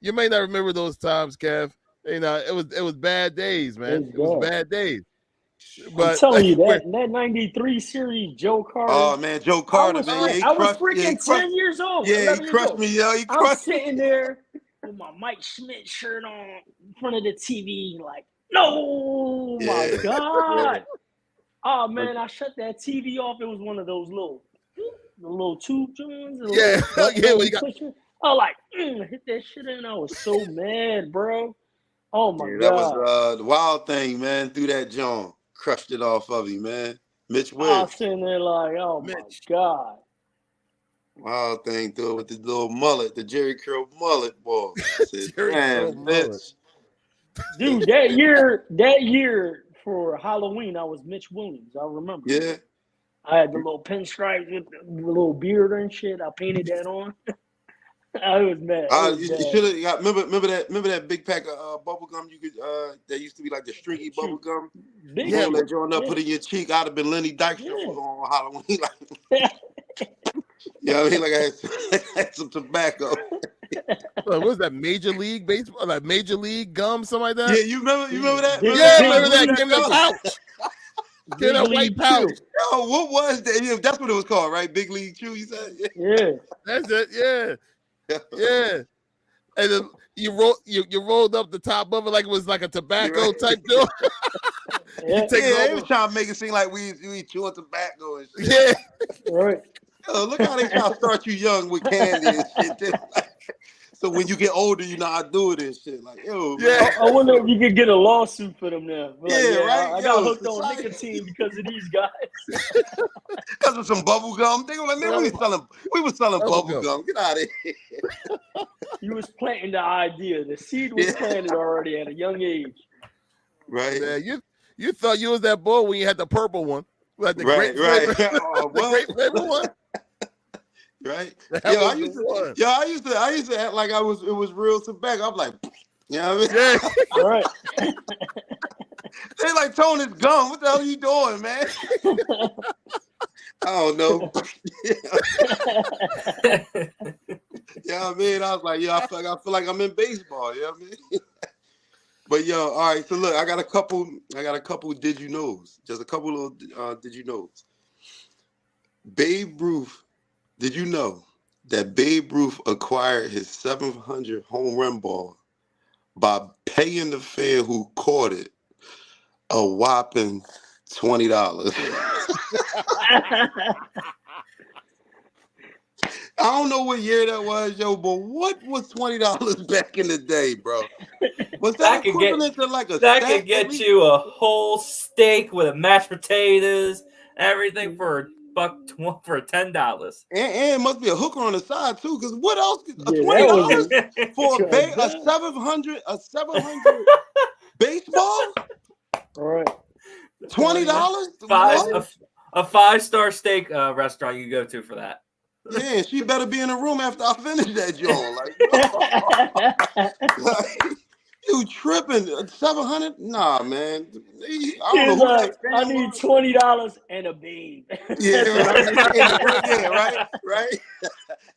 You may not remember those times, Kev. You know, it was bad days, man. It was bad days. But I'm telling you, that 93 series, Joe Carter. Oh, man, Joe Carter, man. I was freaking 10 years old. Yeah, he crushed me, yo. I'm sitting there with my Mike Schmidt shirt on in front of the TV, like, no, my God. Oh, man, I shut that TV off. It was one of those little tube joints. Yeah, well, you got. I was like, hit that shit in. I was so mad, bro. Oh, my God. That was the wild thing, man. Through that joint. Crushed it off of you, man. Mitch Webb. I was sitting there like, oh, my God. Wild thing, through it with the little mullet, the Jerry Curl mullet, boy. Damn, Mitch. Dude, that year for Halloween, I was Mitch Williams. I remember. Yeah. I had the little pinstripes with the little beard and shit. I painted that on. I was mad. You should have got. Remember that big pack of bubble gum you could. That used to be like the stringy bubble gum. Yeah, that joint up, put in your cheek. I'd have been Lenny Dykstra on Halloween. You know what I mean? Like I had some tobacco. What was that? Major League Baseball, like Major League gum, something like that. Yeah, you remember that? Yeah, remember that? Give me the pouch. Big a white League pouch. Chew. Yo, what was that? Yeah, that's what it was called, right? Big League Chew, you said? Yeah. That's it. Yeah. And then you rolled up the top of it like it was like a tobacco type deal. Yeah. They was trying to make it seem like we chewing tobacco and shit. Yeah. Right. Yo, look how they try to start you young with candy and shit. So when you get older, you know how to do it and shit. Like, yo, man. Yeah. I wonder if you could get a lawsuit for them now. Like, right. I got hooked on nicotine because of these guys. Because of some bubble gum. They were like, man, we was selling bubble gum. Get out of here. You was planting the idea. The seed was planted already at a young age. Right. Yeah, you thought you was that boy when you had the purple one. Like the right. the grape flavor one. Right. I used to act like it was real tobacco. I'm like, you know what I mean? Yeah. Right. They like, Tony, it's gum. What the hell are you doing, man? I don't know. Yeah, I mean, I was like, I feel like I'm in baseball. You know what I mean? But yo, all right. So look, I got a couple did you knows? Just a couple of did you knows? Babe Ruth. Did you know that Babe Ruth acquired his 700 home run ball by paying the fan who caught it a whopping $20? I don't know what year that was, yo, but what was $20 back in the day, bro? Was that equivalent to like a that could get you a whole steak with a mashed potatoes, everything for $1 for $10. And it must be a hooker on the side too, because what else? $20 for a 700 baseball? All right. $20? A 5-star steak restaurant you go to for that. Yeah, she better be in the room after I finish that joint. Like, you tripping? 700? Nah, man. I don't know. Like, I need $20 and a babe. Right.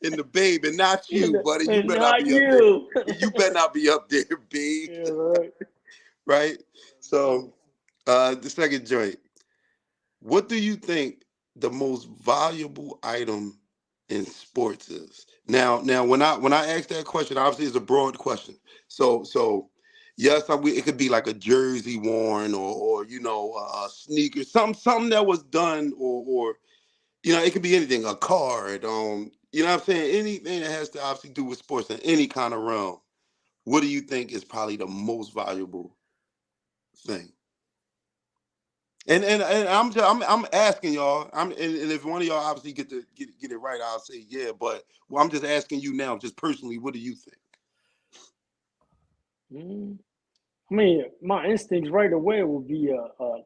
And the babe, and not you, buddy. You better not be you. up there. You better not be up there, babe. Yeah, right. Right. So, the second joint. What do you think the most valuable item in sports is? Now, when I ask that question, obviously it's a broad question. So yes, it could be like a jersey worn or a sneaker, something that was done, or it could be anything, a card, you know what I'm saying? Anything that has to obviously do with sports in any kind of realm. What do you think is probably the most valuable thing? And I'm asking y'all. And if one of y'all obviously get it right, I'll say yeah. But I'm just asking you now, just personally, what do you think? I mean, my instincts right away would be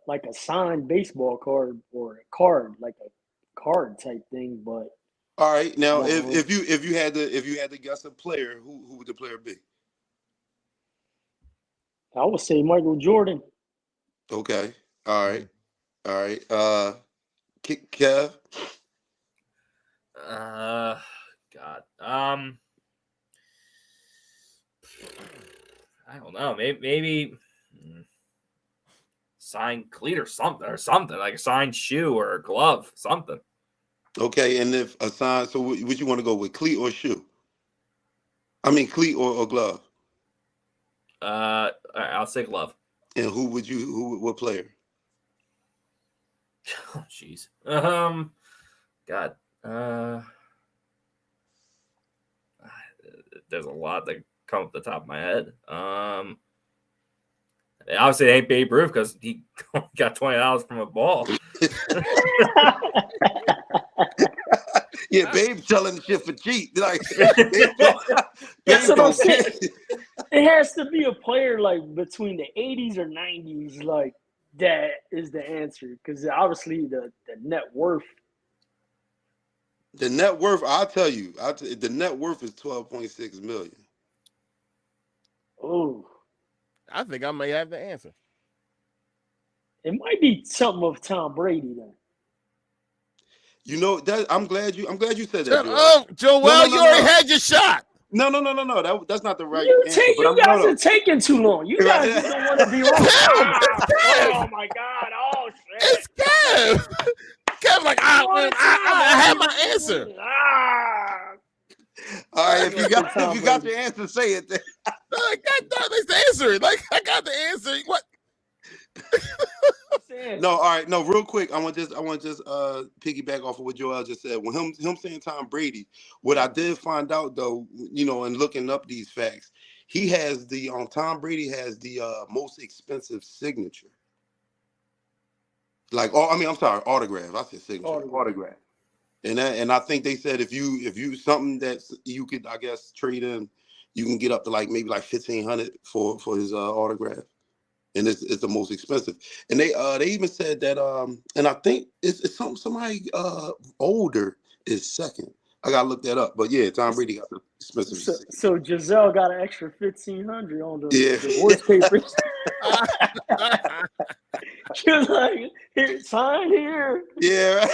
like a signed baseball card or a card, like a card type thing. But all right, now if you had to guess a player, who would the player be? I would say Michael Jordan. Okay. All right. Kev. God. I don't know. Maybe signed cleat or something like a signed shoe or a glove, something. Okay, and if a sign, so would you want to go with cleat or shoe? I mean, cleat or glove. I'll say glove. And what player? Oh, jeez. God. There's a lot that come off the top of my head. Obviously, it ain't Babe Ruth because he got $20 from a ball. Yeah, Babe's selling the shit for cheap. Like, that's what I'm saying. It has to be a player like between the 80s or 90s, like that is the answer. Because obviously the net worth. The net worth, I'll tell you, the net worth is $12.6 million. Oh, I think I may have the answer. It might be something of Tom Brady then. You know that I'm glad you said that. Joel, you already had your shot. That's not the right You answer. take, But you guys are taking too long. You guys just don't want to be wrong. Oh my God! Oh shit! It's Kev. Kev, like I have my answer. All right, if you got your answer, say it. Then. Like, let's answer it. Like, I got the answer. What? No, all right, no, real quick. I want to just piggyback off of what Joel just said. When him saying Tom Brady, what I did find out though, in looking up these facts, he has Tom Brady has the most expensive signature. Like, I'm sorry, autograph. I said signature, autograph. And I think they said if you something that you could, I guess, trade in, you can get up to maybe $1,500 for his autograph. And it's the most expensive. And they even said that and I think it's somebody older is second. I gotta look that up. But yeah, Tom Brady got the expensive. So Giselle got an extra $1,500 on the divorce papers. She was like, "Here, sign here." Yeah.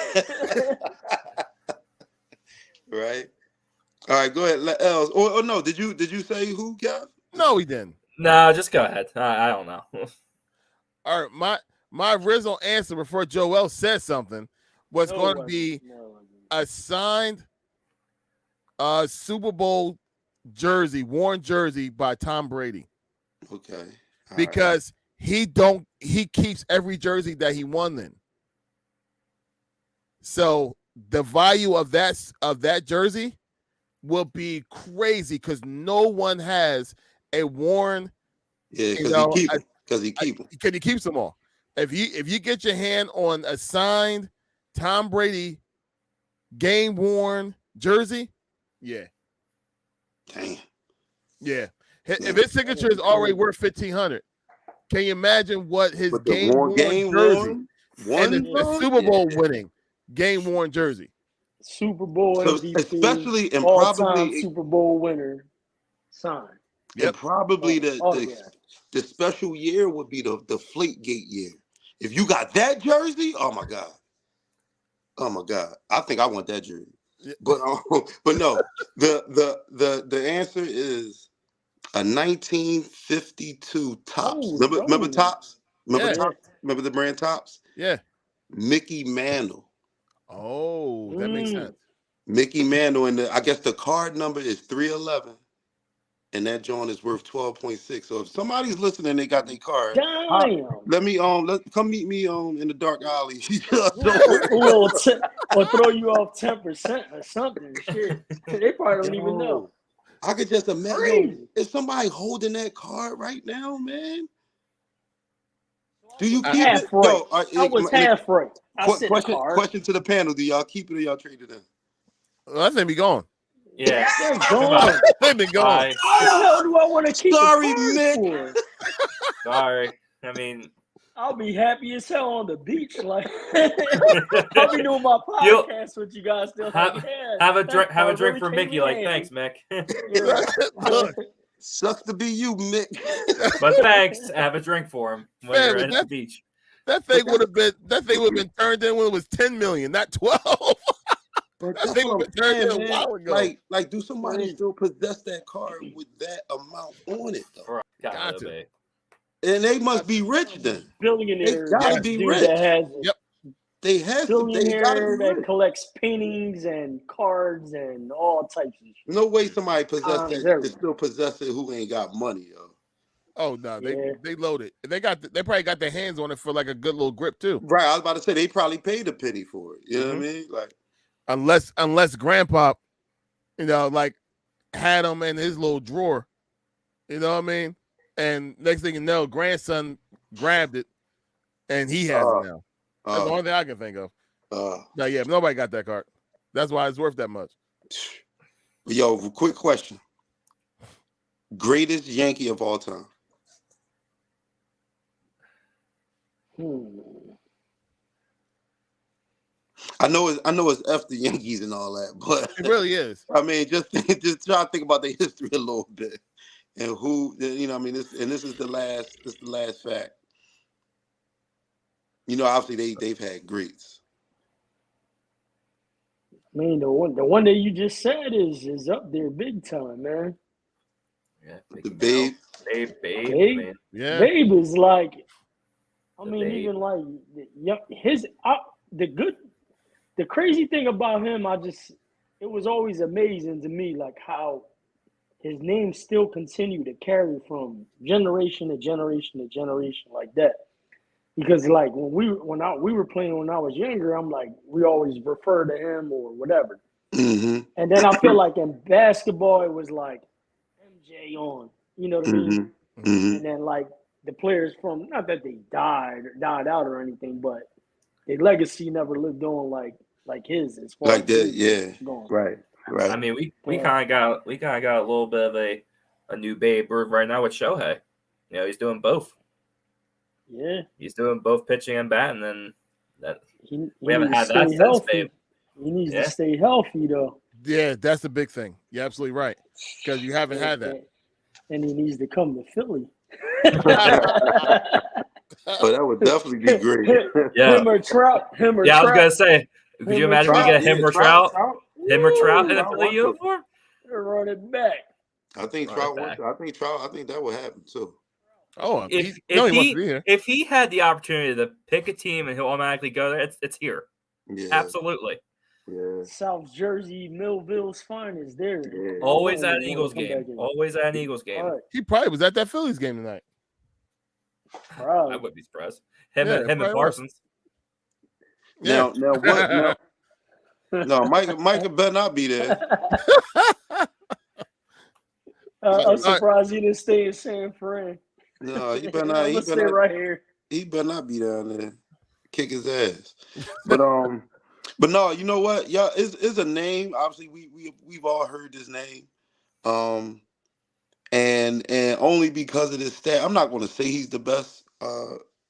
Right. All right, go ahead. Let Els. Or no, did you say who, Kev? No, we didn't. No, just go ahead. I don't know. All right, my original answer before Joel said something was going to be a signed Super Bowl jersey, worn jersey by Tom Brady. Okay. Because he keeps every jersey that he won in. So the value of that jersey will be crazy because no one has a worn. Yeah, because he keeps them all. If you get your hand on a signed Tom Brady game worn jersey, yeah. Damn. Yeah. If his signature is already worth $1,500, can you imagine what his game worn jersey and the Super Bowl winning game worn jersey? Super Bowl MVP, especially and all-time Super Bowl winner signed. Yep. And probably the special year would be the Deflategate year. If you got that jersey, oh my God, I think I want that jersey. Yeah. But no, the answer is a 1952 Topps. Remember Topps? Remember the brand Topps? Yeah. Mickey Mantle. Oh, that makes sense. Mickey Mantle, and I guess the card number is 311. And that joint is worth 12.6. So if somebody's listening, they got their card. Let me come meet me in the dark alley. Or throw you off 10% or something. Shit, they probably don't even know. I could just imagine. Is somebody holding that card right now, man? Do you keep it? Right. I was half right. Question to the panel: do y'all keep it or y'all trade it in? Well, I think we gone. Yeah, they're gone. They've been gone. How the hell do I want to keep Mick. Sorry. I mean, I'll be happy as hell on the beach. Like I'll be doing my podcast with you guys. Still have a drink for Mickey. Like, thanks, Mick. Sucks to be you, Mick. But thanks. Have a drink for him when you're at the beach. That thing would have been turned in when it was 10 million, not 12. But that thing would be turned in a while ago. Like, do somebody still possess that card with that amount on it though? Got to. And they must be rich then. Billionaire. They gotta be rich. They have billionaire that collects paintings and cards and all types of shit. No way somebody possess that can still possess it who ain't got money, yo. Oh no, they load it. They probably got their hands on it for like a good little grip too. Right, I was about to say they probably paid a penny for it. You know what I mean? Like unless Grandpa, like had them in his little drawer. You know what I mean? And next thing you know, grandson grabbed it, and he has it now. That's the only thing I can think of. No, yeah, nobody got that card. That's why it's worth that much. Yo, quick question: greatest Yankee of all time? I know it's F the Yankees and all that, but it really is. I mean, just try to think about their history a little bit and who I mean. This is the last fact. Obviously they've had greats. I mean, the one that you just said is up there big time, man. Yeah, The Babe. Babe. Babe, Man. Yeah. Babe is like, I The mean, Babe. even like the crazy thing about him, it was always amazing to me, like how his name still continued to carry from generation to generation to generation like that. Because like when we were playing when I was younger, I'm like we always refer to him or whatever. Mm-hmm. And then I feel like in basketball it was like MJ on, you know what I mean? Mm-hmm. Mm-hmm. And then like the players from not that they died out or anything, but their legacy never lived on like his as far Like as that, his yeah. going. Right. I mean, we kind of got a little bit of a new Babe Ruth right now with Shohei. You know, he's doing both. Yeah, He's doing both pitching and batting, and that we haven't needs had to that stay since healthy. Babe. He needs Yeah. to stay healthy though. Yeah, that's the big thing. You're absolutely right. Because you haven't had that. And he needs to come to Philly. Oh, that would definitely be great. Yeah. Him or Trout. I was gonna say, could you imagine we get him or Trout in a Philly uniform? Run it back. I think Trout wants. I think that would happen too. Oh, If he wants to be here. if he had the opportunity to pick a team and he'll automatically go there, it's here. Yeah. Absolutely. Yeah. South Jersey, Millville's finest there. Yeah. Always at an Eagles game. Always at an Eagles game. Right. He probably was at that Phillies game tonight. Probably. I wouldn't be surprised. Him and Parsons. Yeah. Now what? No, Micah better not be there. I'm surprised he didn't stay in San Fran. No, he better not. He better not right here. He better not be down there. Kick his ass. But no, you know what? Yeah, it's a name. Obviously, we've all heard this name. And only because of this stat, I'm not going to say he's the best,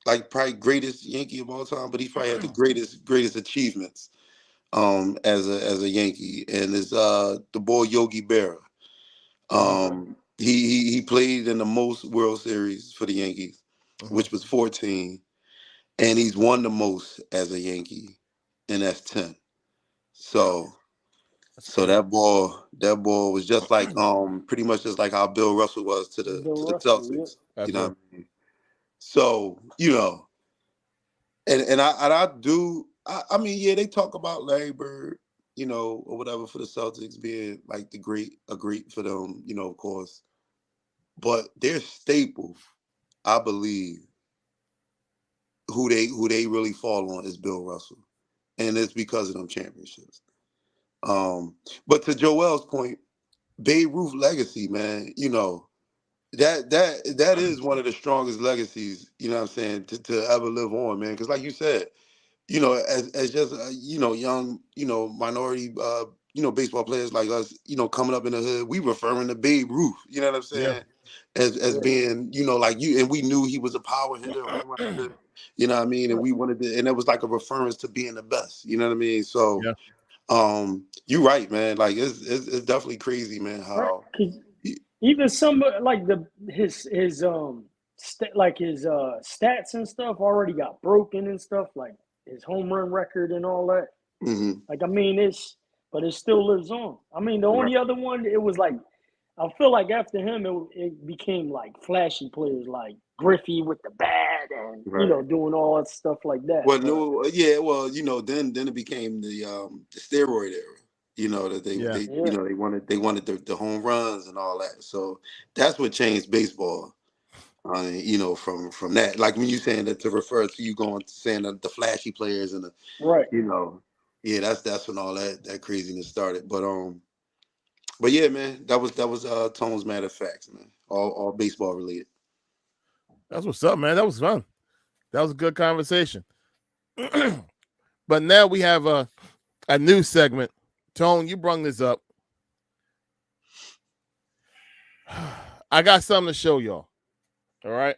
like probably greatest Yankee of all time, but he probably had the greatest achievements, as a Yankee, and is the boy Yogi Berra. He played in the most World Series for the Yankees, which was 14, and he's won the most as a Yankee, and that's 10. So that ball was just like pretty much just like how Bill Russell was to the Celtics. Yeah. You know what I mean? So, you know, and I mean, yeah, they talk about Larry Bird, you know, or whatever for the Celtics being like a great for them, you know, of course. But their staple, I believe, who they really fall on is Bill Russell. And it's because of them championships. But to Joel's point, Babe Ruth legacy, man, you know, that is one of the strongest legacies, you know what I'm saying, to ever live on, man. Because like you said, you know, as just you know, young, you know, minority you know, baseball players like us, you know, coming up in the hood, we referring to Babe Ruth, you know what I'm saying? Yeah. As being, you know, like you, and we knew he was a power hitter, home run hitter, you know what I mean? And we wanted to, and it was like a reference to being the best, you know what I mean? So you're right, man. Like it's definitely crazy, man, how even some like his stats and stuff already got broken and stuff, like his home run record and all that. Like, I mean, it still lives on. I mean, the only other one, it was like, I feel like after him, it became like flashy players like Griffey with the bat and you know, doing all that stuff like that. Well, you know, then it became the steroid era. You know that they you know they wanted the home runs and all that. So that's what changed baseball. You know, from that, like when you saying that to refer to you going to saying the flashy players and the you know, yeah, that's when all that craziness started. But yeah, man, that was Tone's Matter Facts, man. All baseball related. That's what's up, man. That was fun. That was a good conversation. But now we have a new segment. Tone, you brung this up. I got something to show y'all. All right.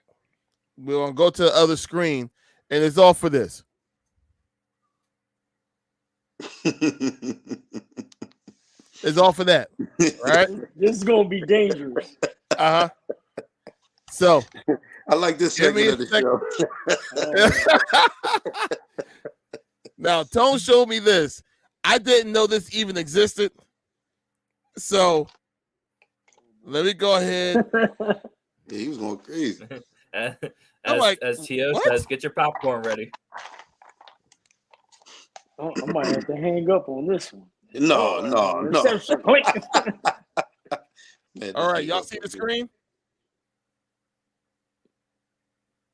We're going to go to the other screen, and it's all for this. It's all for that. Right? This is going to be dangerous. So I like this segment of the show. Now, Tone showed me this. I didn't know this even existed. So let me go ahead. Yeah, he was going crazy. As Tio says, get your popcorn ready. Oh, I might have to hang up on this one. No. Reception. Quick. Man, All right, y'all see the screen?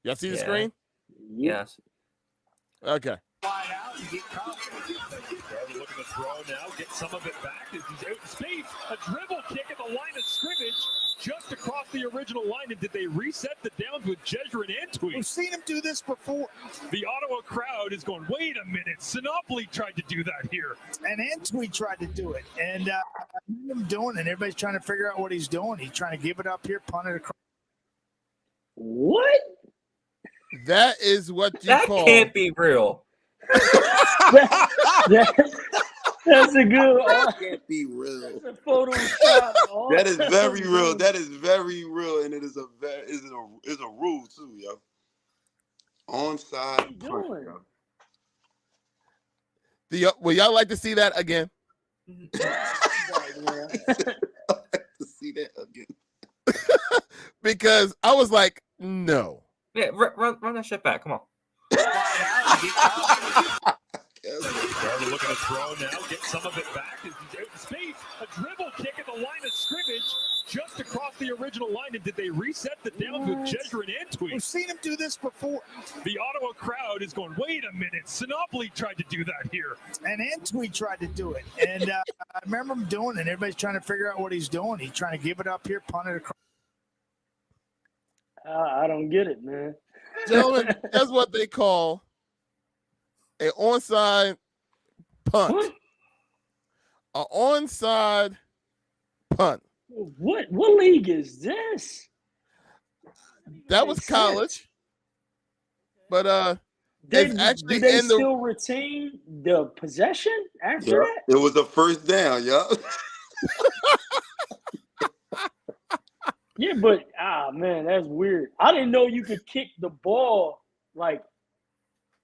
Y'all see the screen? Yes. Okay. Out, you get confidence. Garber looking to throw now, get some of it back as he's out in space. A dribble kick at the line of scrimmage, just across the original line. And did they reset the downs with Jezer and Antwi? We've seen him do this before. The Ottawa crowd is going, wait a minute, Sinopoli tried to do that here. And Antwi tried to do it. And him doing it, everybody's trying to figure out what he's doing. He's trying to give it up here, punt it across. What? That is what you That call. can't be real. That's a good one. That can't be real. That's a Photoshop. That is very real. That is very real, and it is a rule too, yo. Onside punt, yo. Would y'all like to see that again? I'd like to see that again. Because I was like, no. Yeah, run that shit back. Come on. Garber looking to throw now, get some of it back as he's out in space. A dribble kick at the line of scrimmage, just across the original line. And did they reset the downs with Jezer and Antwi? We've seen him do this before. The Ottawa crowd is going, wait a minute, Sinopoli tried to do that here. And Antwi tried to do it. And I remember him doing it. Everybody's trying to figure out what he's doing. He's trying to give it up here, punt it across. I don't get it, man. Gentlemen, that's what they call an onside punt. An onside punt. What league is this? That was college. But it's actually did they in the still retain the possession after that? It was a first down, yo. Yeah, but man, that's weird. I didn't know you could kick the ball like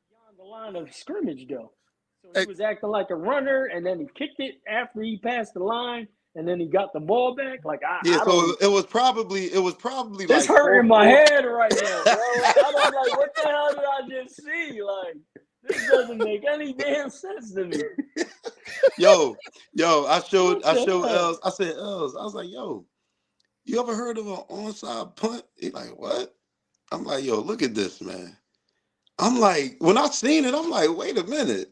beyond the line of scrimmage though. So he was acting like a runner, and then he kicked it after he passed the line, and then he got the ball back. Like it was probably it's like hurting my head right now, bro. I'm like, what the hell did I just see? Like, this doesn't make any damn sense to me. Yo, I showed Els. I said, Els, I was like, yo, you ever heard of an onside punt? He's like, what? I'm like, yo, look at this, man. I'm like, when I seen it, I'm like, wait a minute.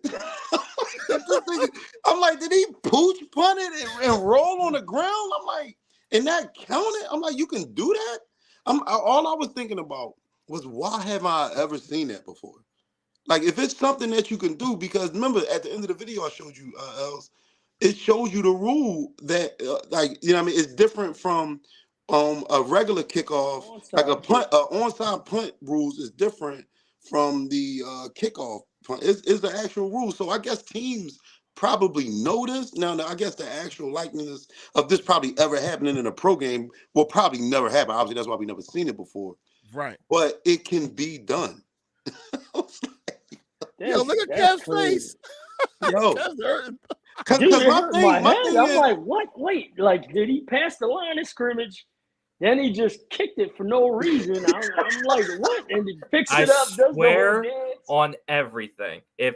I'm like, did he pooch punt it and roll on the ground? I'm like, and that counted? I'm like, you can do that? All I was thinking about was, why haven't I ever seen that before? Like, if it's something that you can do, because remember, at the end of the video I showed you, Els, it shows you the rule that, like, you know what I mean? It's different from a regular kickoff. Like a onside punt rules is different from the kickoff punt. It's the actual rule. So I guess teams probably know this. Now, I guess the actual likeness of this probably ever happening in a pro game will probably never happen. Obviously, that's why we never seen it before. right. But it can be done. Yo, look at Kev's face. Yo, Dude, it hurt my head. I'm like, what? Wait, like, did he pass the line of scrimmage? Then he just kicked it for no reason. I'm like, what? And he picks it up, does the whole dance. On everything. If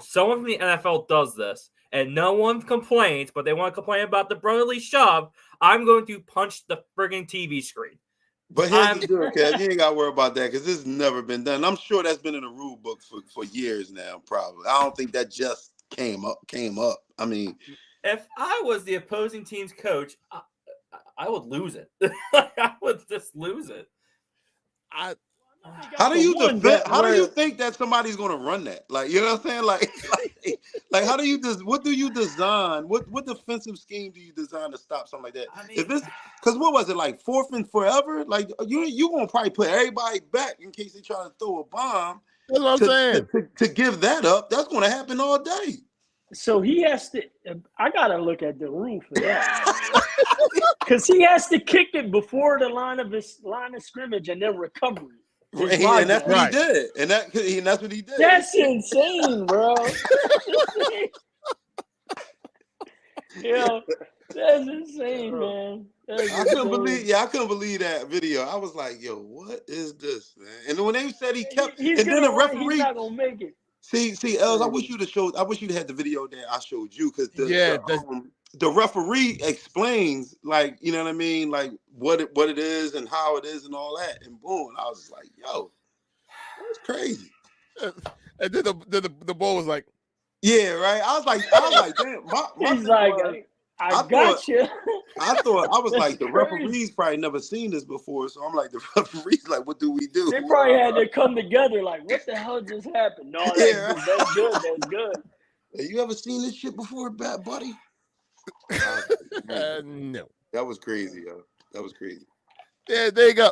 someone from the NFL does this and no one complains, but they want to complain about the brotherly shove, I'm going to punch the frigging TV screen. But here's the deal, Kev. You ain't got to worry about that because this has never been done. I'm sure that's been in the rule book for years now, probably. I don't think that just came up. I mean, if I was the opposing team's coach, I would lose it. I would just lose it. How do you think that somebody's going to run that? Like, you know what I'm saying? Like how do you what do you design? What defensive scheme do you design to stop something like that? I mean, if this, because what was it, like, fourth and forever? Like, you going to probably put everybody back in case they try to throw a bomb. That's what I'm saying. To give that up, that's going to happen all day. So he has to. I gotta look at the rule for that, because he has to kick it before the line of scrimmage and then recover it. And that's what he did. And that's what he did. That's insane, bro. Yo, that's insane, man. That's I couldn't insane. I couldn't believe that video. I was like, yo, what is this, man? And when they said he kept, He's and then gonna the run. He's referee, not gonna make it. see, Els, I wish you'd had the video that I showed you, because the referee explains, like, you know what I mean, like what it is and how it is and all that, and boom, I was like, yo, that's crazy. And then the ball was like, yeah, right. I was like, damn. My He's like, I got you. I was like, the crazy. referees probably never seen this before, so I'm like, the referees, like, what do we do? They probably had to come together. Like, what the hell just happened? No, that's good. That's good. Hey, you ever seen this shit before, bad buddy? No. That was crazy, yo. That was crazy. Yeah, there you go.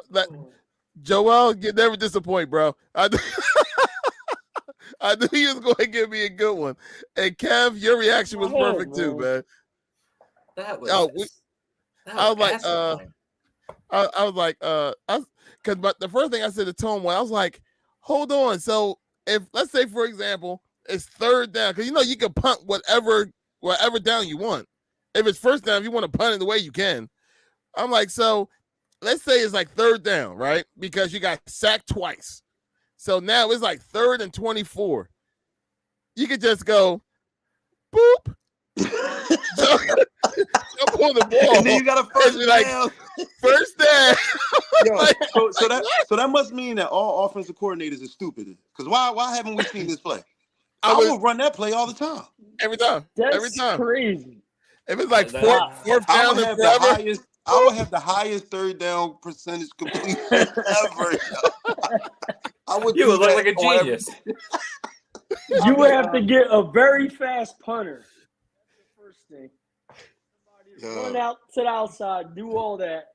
Joel, you never disappoint, bro. I knew he was going to give me a good one. And Kev, your reaction was perfect too, man. That was. I was like, because the first thing I said to Tom, I was like, hold on. So if, let's say, for example, it's third down, because you can punt whatever down you want. If it's first down, if you want to punt it the way you can. I'm like, so let's say it's like third down, right? Because you got sacked twice. So now it's like 3rd and 24. You could just go, boop. Jump on the ball. And then you got a first down. First down. Yo, so that must mean that all offensive coordinators are stupid. Because why haven't we seen this play? I would run that play all the time. Every time. That's crazy. If it's like fourth down and forever. I would have the highest third down percentage completion ever. You would look like a genius. You would have to get a very fast punter. That's the first thing. Somebody run out to the outside, do all that.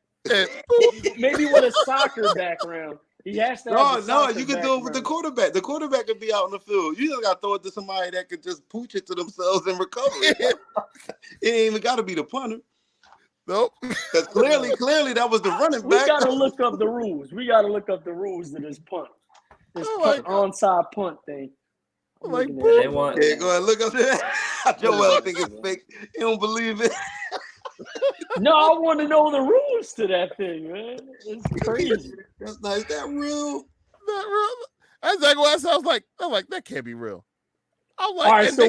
Maybe with a soccer background. He has to have No, you can do it with the quarterback. The quarterback could be out in the field. You just got to throw it to somebody that could just pooch it to themselves and recover it. It ain't even got to be the punter. Nope. Because clearly that was the running back. We got to look up the rules. We got to look up the rules to this punt. This onside punt thing. Like, they want. Yeah, go ahead, look up there. Joel think it's fake. He don't believe it. No, I want to know the rules to that thing, man. It's crazy. That's nice. That real? Not real. That's exactly what I said. I was like, that can't be real. I was like, all right, so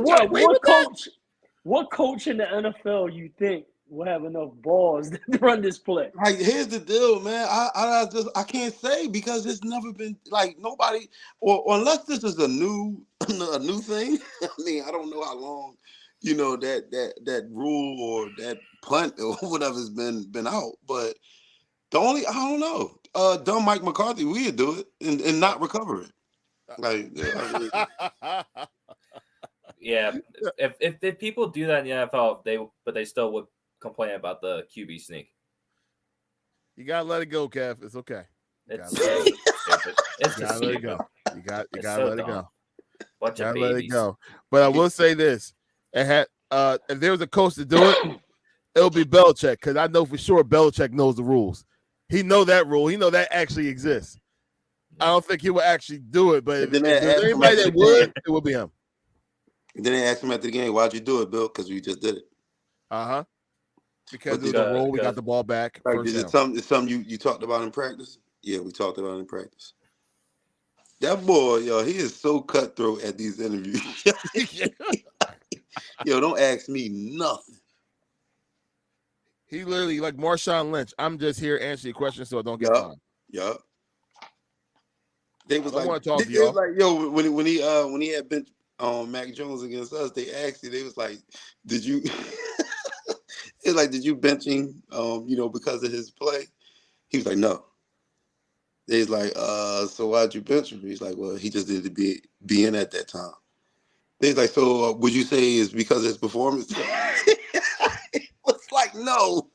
what coach in the NFL you think will have enough balls to run this play? Like, here's the deal, man. I can't say, because it's never been like nobody, or unless this is a new thing. I mean, I don't know how long, that rule or that punt or whatever's been out. But I don't know. Dumb Mike McCarthy, we'd do it and not recover it. Like, yeah, if people do that in the NFL, they still would complain about the QB sneak. You gotta let it go, Kev. It's okay. It's stupid. It's you gotta let it go. You gotta let it go. Bunch of let it babies. go. But I will say this: if there was a coach to do it, it'll be Belichick, because I know for sure Belichick knows the rules. He know that rule. He know that actually exists. I don't think he would actually do it, but if there's anybody that would, it would be him. And then they asked him after the game, "Why'd you do it, Bill?" Because we just did it. Because of the role, we got the ball back. Like, is it something you talked about in practice? Yeah, we talked about it in practice. That boy, yo, he is so cutthroat at these interviews. Yo, don't ask me nothing. He literally, like Marshawn Lynch, I'm just here answering your questions so I don't get fined. Yup. They was I want to talk to y'all. Like, yo, when he had bench Mac Jones against us, they asked you, they was like, did you it's like, did you bench him because of his play? He was like, no. He's like, so why'd you bench him? He's like, well, he just didn't be in at that time. He's like, so would you say it's because of his performance? It was like, no.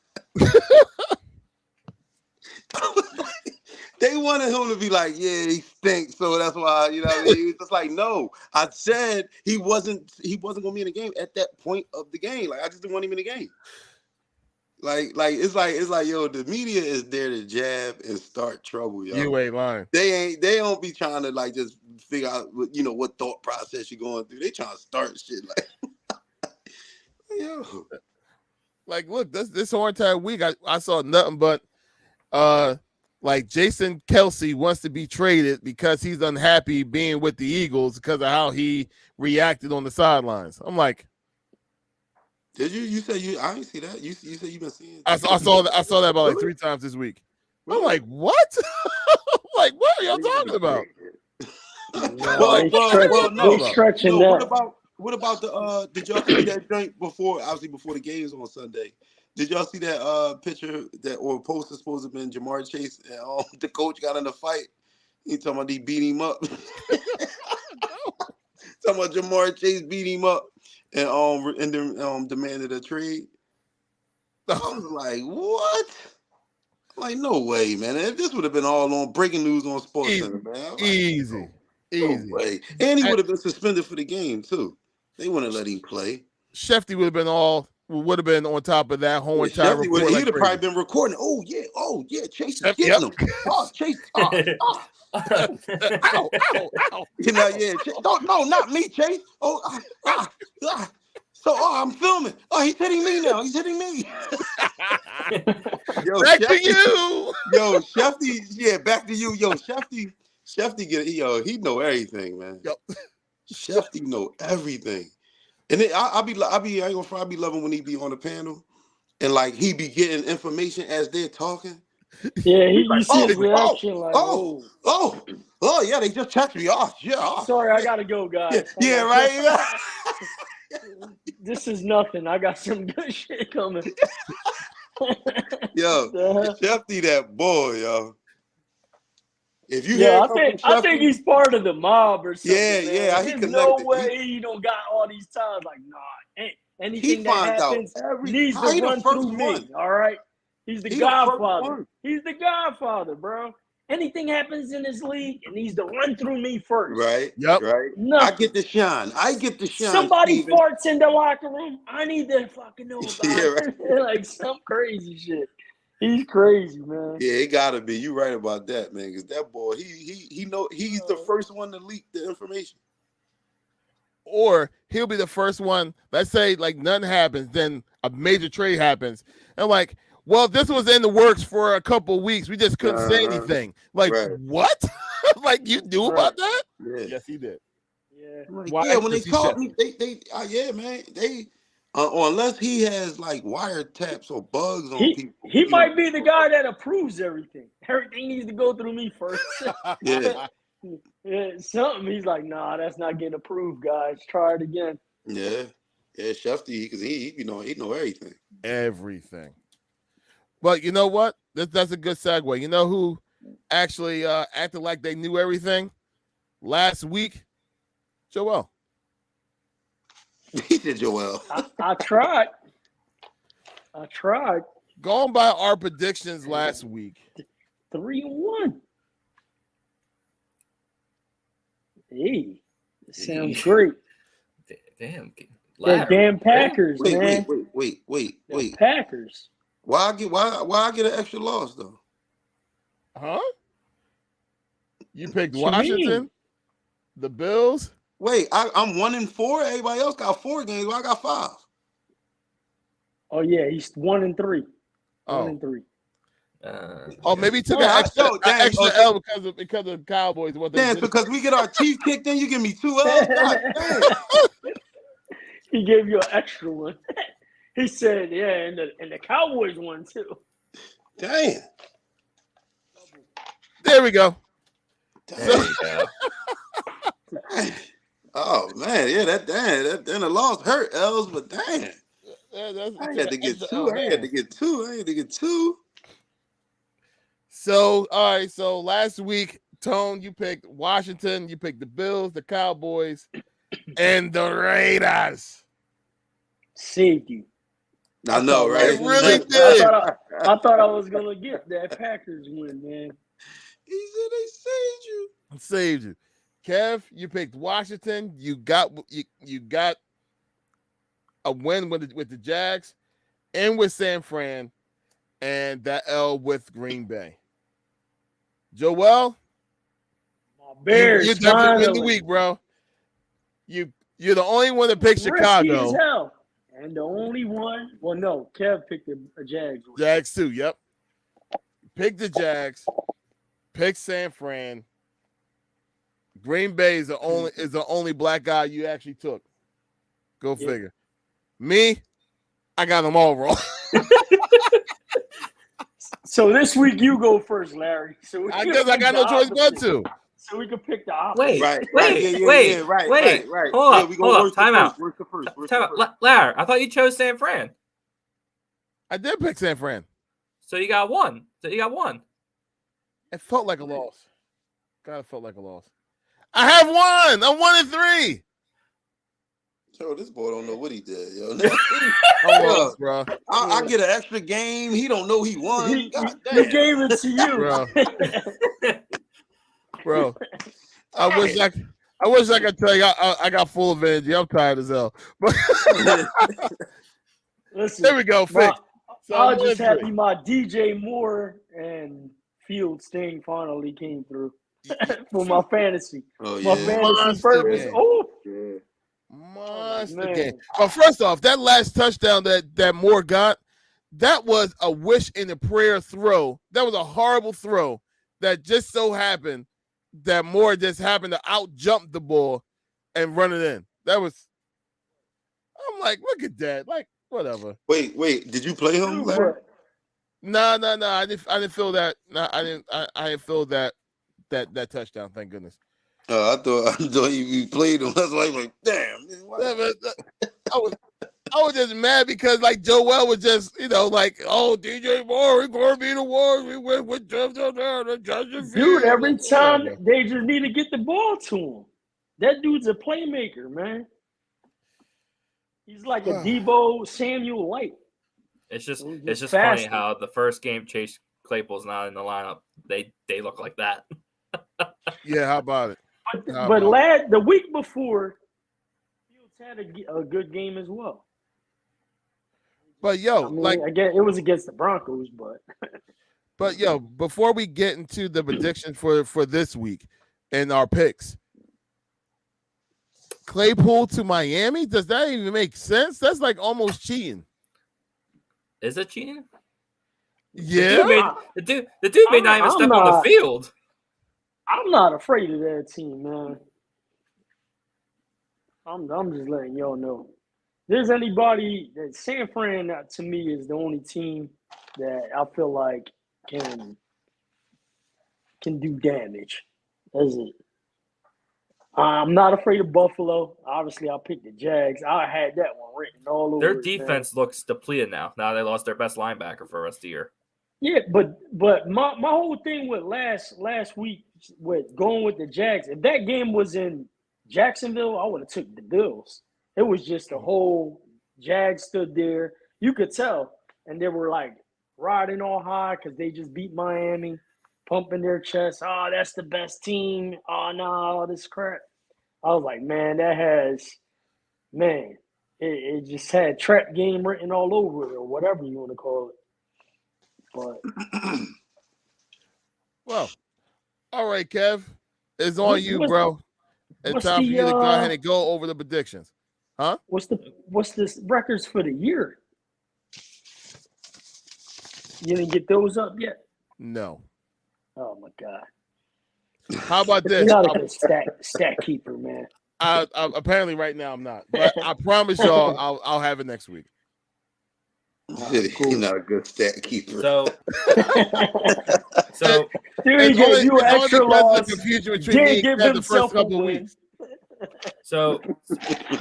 They wanted him to be like, yeah, he stinks, so that's why, He was just like, no. I said he wasn't gonna be in the game at that point of the game. Like, I just didn't want him in the game. Like it's like, yo, the media is there to jab and start trouble, yo. You ain't lying. They don't be trying to like just figure out what thought process you're going through. They trying to start shit like yo. Like, look, this whole entire week, I saw nothing but like Jason Kelsey wants to be traded because he's unhappy being with the Eagles because of how he reacted on the sidelines. I'm like, Did you? You said you? I didn't see that. You said you've been seeing. I saw that about like Really? 3 times this week. Really? I'm like, what? I'm like, what are y'all talking about? They stretching that. What about the did y'all see that drink before? Obviously before the games on Sunday. Did y'all see that picture that or poster supposed to have been Jamar Chase and the coach got in a fight? He talking about he beat him up. Talking about Jamar Chase beat him up and then demanded a trade. I was like, what? I'm like, no way, man. If this would have been all on breaking news on SportsCenter, man. Like, easy. No way. And he would have been suspended for the game too. They wouldn't let him play. Shefty would have been on top of that whole entire report. He'd have probably been recording. Oh yeah, Chase is getting him. Oh, Chase. Ow. You know, yeah. No, not me, Chase. So I'm filming. Oh, he's hitting me now. He's hitting me. Yo, back Shefty, to you. Yo, Shefty. Yeah, back to you. Yo, Shefty he know everything, man. Yep. Shefty know everything. And then I ain't gonna front, I be loving when he be on the panel and like he be getting information as they're talking. Yeah, you see his reaction yeah, they just checked me off. Yeah. Sorry, I gotta go, guys. Yeah, right. This is nothing. I got some good shit coming. Yo, Shefty that boy, yo. If you I think he's part of the mob or something. Yeah, man. There's no way he don't got all these times. Like, nah, anything that happens needs to run through me. All right, he's the Godfather. He's the Godfather, bro. Anything happens in this league, it needs to run through me first. Right. Yep. Right. Nothing. I get the shine. Somebody farts in the locker room. I need to fucking know about it. Right. Like some crazy shit. He's crazy, man. Yeah, it gotta be. You right about that, man. Because that boy, he know he's the first one to leak the information. Or he'll be the first one. Let's say like nothing happens, then a major trade happens, and like, well, this was in the works for a couple of weeks. We just couldn't say anything. Like, what? Like you knew about that? Yeah. Yes, he did. Yeah. Like, when they called me, they man, they. Unless he has like wiretaps or bugs on people. He might be the guy that approves everything. Everything needs to go through me first. Yeah. Something. He's like, nah, that's not getting approved, guys. Try it again. Yeah. Yeah, Shefty, because he know everything. Everything. But you know what? That's a good segue. You know who actually acted like they knew everything last week? Joel. He said Joel. I tried. Going by our predictions last week. 3-1. Hey, sounds great. Damn. The damn Packers, man. Wait. The Packers. Why I get an extra loss though? Huh? You picked Washington, the Bills. Wait, I'm 1-4. Everybody else got 4 games. Well, I got 5. Oh yeah, he's 1-3. 1-3. Maybe he took an extra L because of Cowboys. That's because we get our teeth kicked in. You give me 2 L's. He gave you an extra one. He said, "Yeah, and the Cowboys won too." Damn. There we go. There you go. Oh man, yeah, that loss hurt L's, but damn. I had to get 2. I had to get 2. So, all right. So last week, Tone, you picked Washington, you picked the Bills, the Cowboys, and the Raiders. Saved you. I know, right? It really did. I thought I was gonna get that Packers win, man. He said they saved you. Saved you. Kev, you picked Washington. You got a win with the Jags and with San Fran, and that L with Green Bay. Joel, My Bears. you definitely win the week, bro. You're the only one that picked Risky Chicago. as hell. And the only one, well, no, Kev picked a Jags. Jags too. Yep. Pick the Jags. Pick San Fran. Green Bay is the only black guy you actually took. Go figure. Me, I got them all wrong. So this week you go first, Larry. So I guess I got no choice but to. So we can pick the opposite. Wait. Right. Hold up. Time out. Larry, I thought you chose San Fran. I did pick San Fran. So you got one. It felt like a loss. God, it felt like a loss. I have one. I'm 1-3. Yo, this boy don't know what he did, yo. I lost, bro. I get an extra game. He don't know he won. He damn. gave it to you, bro. I wish I could tell you I got full of energy. I'm tired as hell. But Listen, there we go. Fix. So I was just happy my DJ Moore and Fields thing finally came through for my fantasy. Oh, My yeah. fantasy purpose. Oh, Yeah. Monster man. game. But first off, that last touchdown that Moore got, that was a wish and a prayer throw. That was a horrible throw that just so happened that Moore just happened to out jump the ball and run it in. That was, I'm like, look at that. Like, whatever. Wait. Did you play him, Larry? No. I didn't feel that. No, I didn't feel that touchdown. Thank goodness. I thought you played him. That's why I was like, damn. Man, I was just mad because like Joel was just, like, oh, DJ Moore, we're going to be the war. We went with dude, every time they just need to get the ball to him. That dude's a playmaker, man. He's like a Debo Samuel Light. It's just funny how the first game Chase Claypool's not in the lineup. They look like that. Yeah, how about it? But the week before, Fields had a good game as well. But again, it was against the Broncos, but before we get into the prediction for this week and our picks, Claypool to Miami, does that even make sense? That's like almost cheating. Is it cheating? Yeah, the dude may not even step on the field. I'm not afraid of that team, man. I'm just letting y'all know. There's anybody that San Fran to me is the only team that I feel like can do damage. That's it. I'm not afraid of Buffalo. Obviously, I picked the Jags. I had that one written all over. Their defense looks depleted now. Now they lost their best linebacker for the rest of the year. Yeah, but my whole thing with last week with going with the Jags, if that game was in Jacksonville, I would have took the Bills. It was just the whole Jags stood there. You could tell. And they were like riding all high because they just beat Miami, pumping their chest. Oh, that's the best team. Oh, no, all this crap. I was like, man, it just had trap game written all over it or whatever you want to call it. But well, all right, Kev, it's on you, bro. It's time for you to go ahead and go over the predictions. Huh? What's the records for the year? You didn't get those up yet? No. Oh my God. How about this? You're not a good stat keeper, man. I apparently right now I'm not, but I promise y'all I'll have it next week. He's not a good stat keeper. So dude, he gave you an extra loss. Didn't give himself the first couple of weeks. So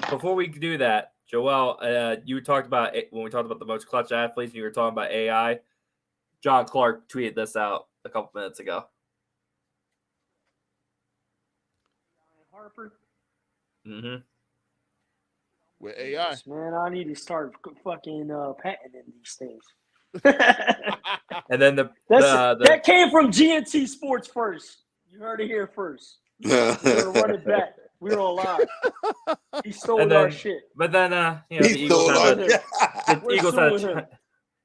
before we do that, Joel, you talked about when we talked about the most clutch athletes, you were talking about AI. John Clark tweeted this out a couple minutes ago. Harper. Mm-hmm. With AI. Man, I need to start fucking patenting these things. And then that came from GNT Sports first. You heard it here first. We're gonna run it back. We were on live. He stole our shit. But then the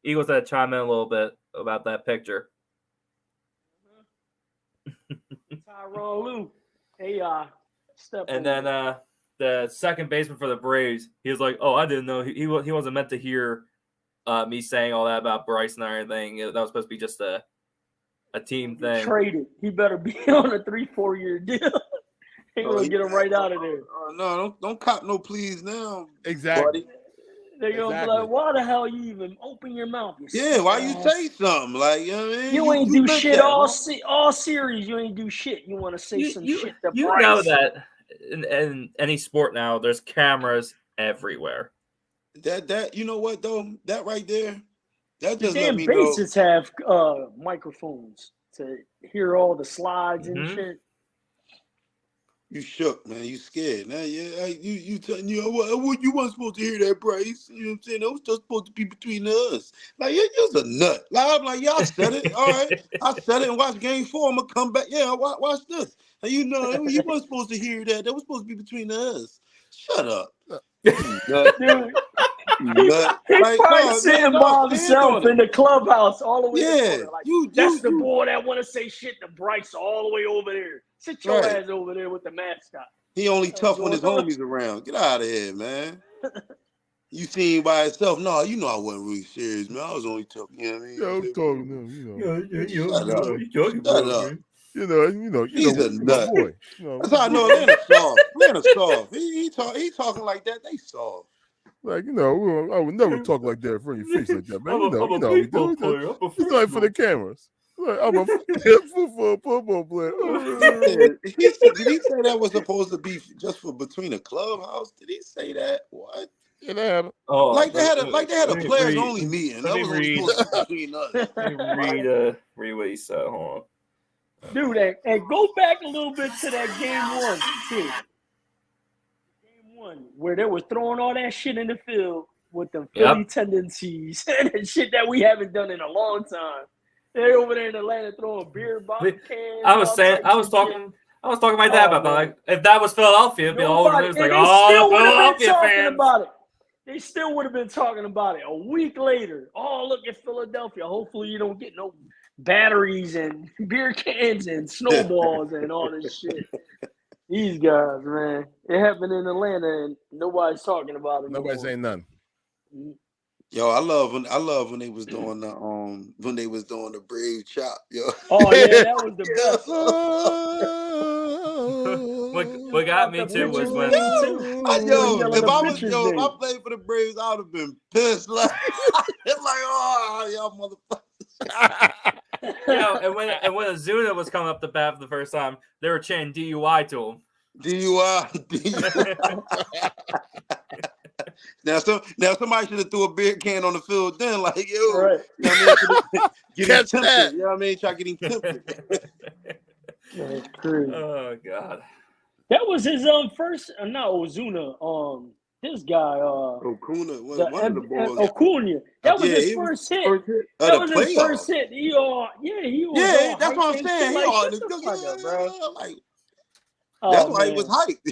Eagles had to chime in a little bit about that picture. Tyronn Lue, AI, step. And then the second baseman for the Braves, he was like, "Oh, I didn't know he wasn't meant to hear me saying all that about Bryce and everything. That was supposed to be just a team thing." Traded. He better be on a 3-4 year deal. They gonna get him right out of there. No, don't cop no please now. Exactly. Buddy. They're gonna be like, why the hell you even open your mouth? Why you say something? Like, you know what I mean? You ain't do shit that, all series. You ain't do shit. You want to say some shit to You Bryce. know that in any sport now, there's cameras everywhere. That you know what though? That right there, that The just damn let me know. bases have microphones to hear all the slides and shit. You shook, man. You scared. Now, you telling what you weren't supposed to hear that, Bryce. You know what I'm saying? That was just supposed to be between us. Like, you're a nut. Like, I'm like, I said it. All right. I said it and watch game 4. I'm going to come back. Yeah, watch this. And you weren't supposed to hear that. That was supposed to be between us. Shut up. Nut. Dude. Nut. He's Like, probably sitting by himself in the clubhouse all the way to the corner. Like, that's the boy that want to say shit to Bryce all the way over there. Sit your ass over there with the mascot. He only tough when his homies around. Get out of here, man. You seen him by himself. No, you know I wasn't really serious, man. I was only tough. You know what I mean? Yeah, I'm talking to him, Shut up. You know, he's a nut. Boy. That's how I know Atlanta soft. Atlanta soft. He talking like that. They soft. Like, I would never talk like that in front of your face like that, man. You know we do. It's not for the cameras. Like, I'm a football player. Did he say that was supposed to be just for between the clubhouse? Did he say that? What? Yeah, they had a players only meeting. That was only supposed to be between us. Read what he said. Hold on. Dude, and go back a little bit to that game 1 too. Game 1, where they were throwing all that shit in the field with the Philly tendencies and shit that we haven't done in a long time. They over there in Atlanta throwing beer bottles. I was talking to my dad about that. Like, if that was Philadelphia, it'd be all over. It's like, Philadelphia fans. About it. They still would have been talking about it a week later. Oh, look at Philadelphia. Hopefully you don't get no batteries and beer cans and snowballs and all this shit. These guys, man. It happened in Atlanta and nobody's talking about it. Nobody's saying nothing. Yo, I love when they was doing the Brave chop, yo. Oh yeah, that was the best. What got me too was when if I played for the Braves, I would have been pissed. Like, it's like, y'all motherfuckers. And when Ozuna was coming up the bat for the first time, they were chanting DUI to him. DUI. Now somebody should have threw a beer can on the field then, like, yo, right. You know what I mean? Get him tempted. You know what I mean? Try to get him tempted. That's crazy. Oh God. That was his first not Ozuna. This guy Acuna, one of the boys. Acuna. That was his first hit. That was his first hit. He was that's what I'm saying. That's why he was hyped.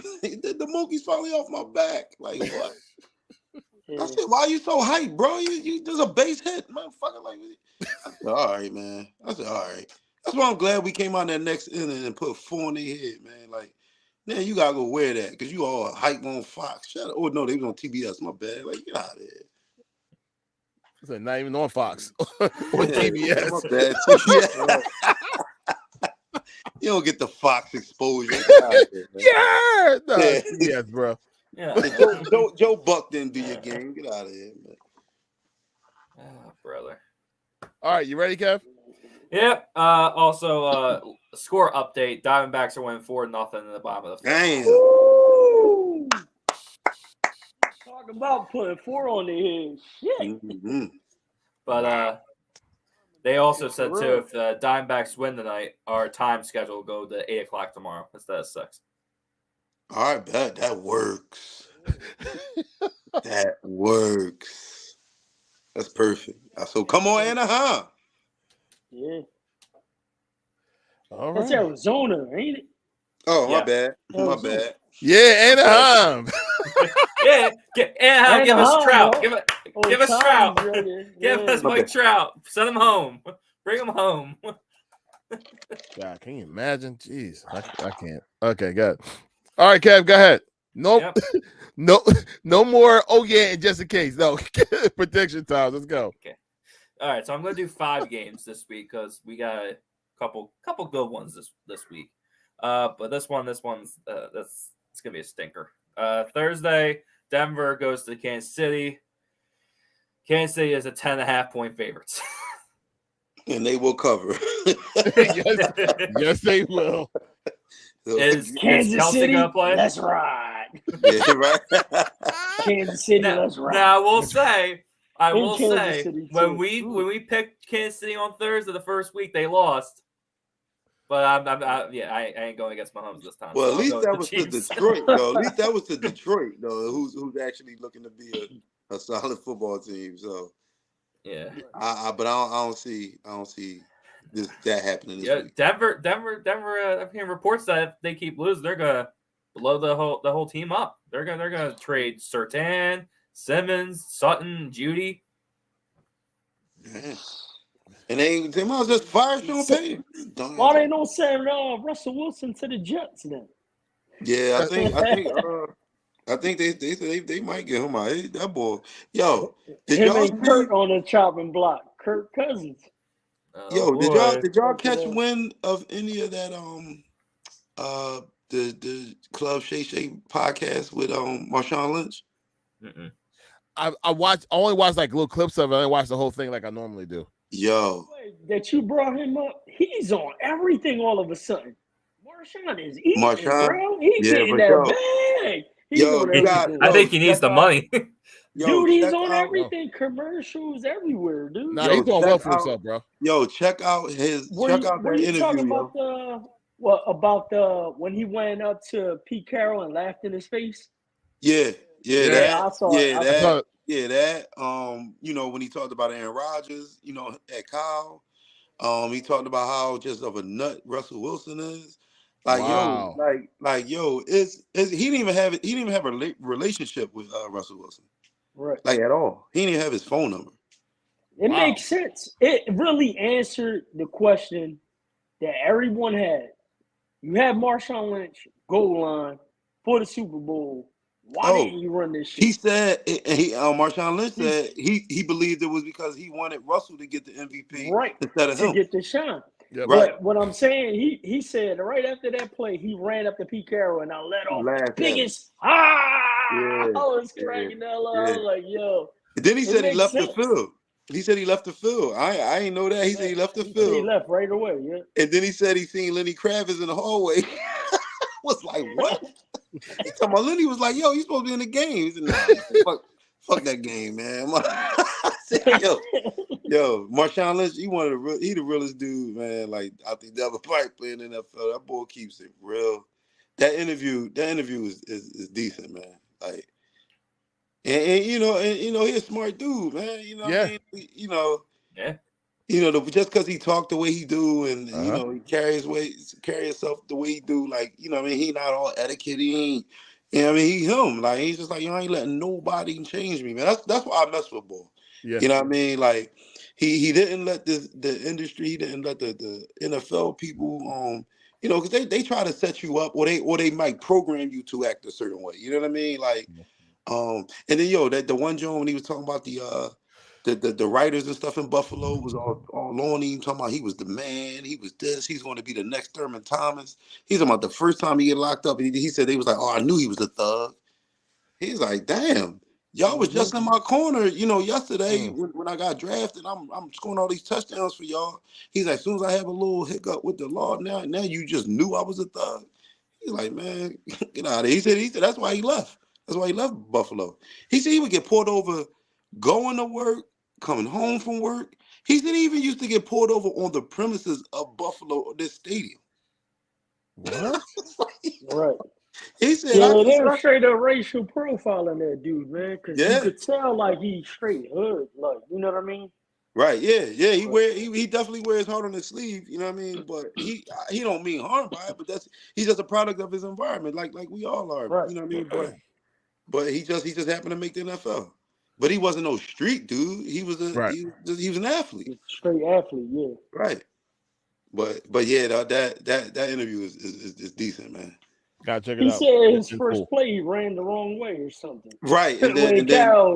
The monkey's finally off my back. Like, what? Yeah. I said, why are you so hyped, bro? You there's a base hit, motherfucker. Like, I said, all right, man. I said, all right. That's why I'm glad we came out that next inning and put 4 in their head, man. Like, man, you gotta go wear that because you all hype on Fox. Shut up. Oh no, they was on TBS. My bad. Like, get out of here. I said, not even on Fox. On TBS. My bad. TBS. You don't get the Fox exposure. Yeah, TBS, bro. Yeah. Joe Buck didn't do your game. Get out of here, man. Oh, brother. All right, you ready, Kev? Yep. Also, score update. Diamondbacks are winning 4-0 in the bottom of the fifth. Damn. Woo! Talk about putting 4 on the head. Shit. Mm-hmm. But they also said too, if the Diamondbacks win tonight, our time schedule will go to 8:00 tomorrow instead of 6. All right, that works. That works. That's perfect. So come on, Anaheim. Yeah. All right. That's Arizona, ain't it? Oh, my bad. My bad. Yeah, Anaheim. Anaheim, give us Trout. Give us Trout. Give us Mike Trout. Send him home. Bring him home. God, can you imagine? Jeez, I can't. Okay, got it. All right, Kev, go ahead. Nope. Yep. No more. Oh yeah, and just in case. No protection times. Let's go. Okay. All right, so I'm gonna do 5 games this week because we got a couple good ones this week. But this one's it's gonna be a stinker. Thursday, Denver goes to Kansas City. Kansas City is a 10.5 point favorites. And they will cover. Yes, they will. Is Kansas Kelsey City, gonna play? let's ride. Yeah, right. Kansas City, let's ride. Now I will Kansas say City, when too. we picked Kansas City on Thursday the first week they lost, but I ain't going against Mahomes this time. Well, so at least I'll go that with was the to Chiefs. Detroit, though. At least that was to Detroit, though, who's actually looking to be a solid football team. So Yeah, but I don't see that happening this week. Denver. I'm hearing reports that if they keep losing, they're gonna blow the whole team up. They're gonna trade Surtain, Simmons, Sutton, Judy. Yeah. And they might as well just fire Sean Payton. Why they don't send Russell Wilson to the Jets then? Yeah, I think they might get him out. Hey, that boy, did Him y'all and Kurt see? on the chopping block. Kirk Cousins. Did y'all catch wind of any of that the Club Shay Shay podcast with Marshawn Lynch? Mm-mm. I only watched like little clips of it. I didn't watch the whole thing like I normally do. That you brought him up, he's on everything all of a sudden. Marshawn is eating, bro. He's getting that bag. He's on everything. I think he needs the money. Dude, he's on everything. Commercials everywhere, dude. Nah, he's doing well for himself, bro. Check out his Were you interview. Talking about when he went up to Pete Carroll and laughed in his face? Yeah. I saw it. That. When he talked about Aaron Rodgers, at Kyle, he talked about how just of a nut Russell Wilson is. Like, wow. it's he didn't even have a relationship with Russell Wilson. Right. Like at all. He didn't even have his phone number. It makes sense. It really answered the question that everyone had. You have Marshawn Lynch goal line for the Super Bowl. Why didn't you run this shit? He said, Marshawn Lynch said he believed it was because he wanted Russell to get the MVP instead of him. To get the shine. Yep. But what I'm saying, he said right after that play, he ran up to Pete Carroll and I let off the biggest I was cracking the hell up. I was like, yo. And then he said he left the field. He said he left the field. I ain't know that. He said he left the field. He left right away, yeah. And then he said he seen Lenny Kravitz in the hallway. Was like, what? He talking about Lenny was like, yo, you supposed to be in the game. He said, nah, fuck that game, man. I said, yo, Marshawn Lynch, he the realest dude, man. Like, I think that was probably playing in the NFL. That boy keeps it real. That interview is decent, man. Like, and he's a smart dude, man. You know what I mean? Just because he talked the way he do, and he carry himself the way he do, like, he not all etiquette. He ain't, he him. Like, he's just like, I ain't letting nobody change me, man. That's why I mess with ball. Yeah. You know what I mean? Like, he didn't let the industry, he didn't let the NFL people, because they try to set you up, or they might program you to act a certain way. You know what I mean? Like, and then the one Joe when he was talking about the writers and stuff in Buffalo was all on him, talking about he was the man, he was this, he's going to be the next Thurman Thomas. He's talking about the first time he get locked up, he said they was like, I knew he was a thug. He's like, damn, y'all was just in my corner, yesterday when I got drafted. I'm scoring all these touchdowns for y'all. He's like, as soon as I have a little hiccup with the law, now you just knew I was a thug. He's like, man, get out of here. He said that's why he left. That's why he left Buffalo. He said he would get pulled over going to work, coming home from work. He said he even used to get pulled over on the premises of Buffalo, this stadium. What? Right. He said, they're straight up racial profiling that dude, man, because you could tell like he's straight hood, like, you know what I mean? Right. Yeah. He definitely wears heart on his sleeve. You know what I mean? But he don't mean harm by it. But he's just a product of his environment, like we all are. Right. You know what I mean? But he just happened to make the NFL. But he wasn't no street dude. He was he was an athlete. Straight athlete, yeah. Right. But yeah, that interview is decent, man. Gotta check it He out. said his It's first cool. play he ran the wrong way or something. Right, and When then Cal,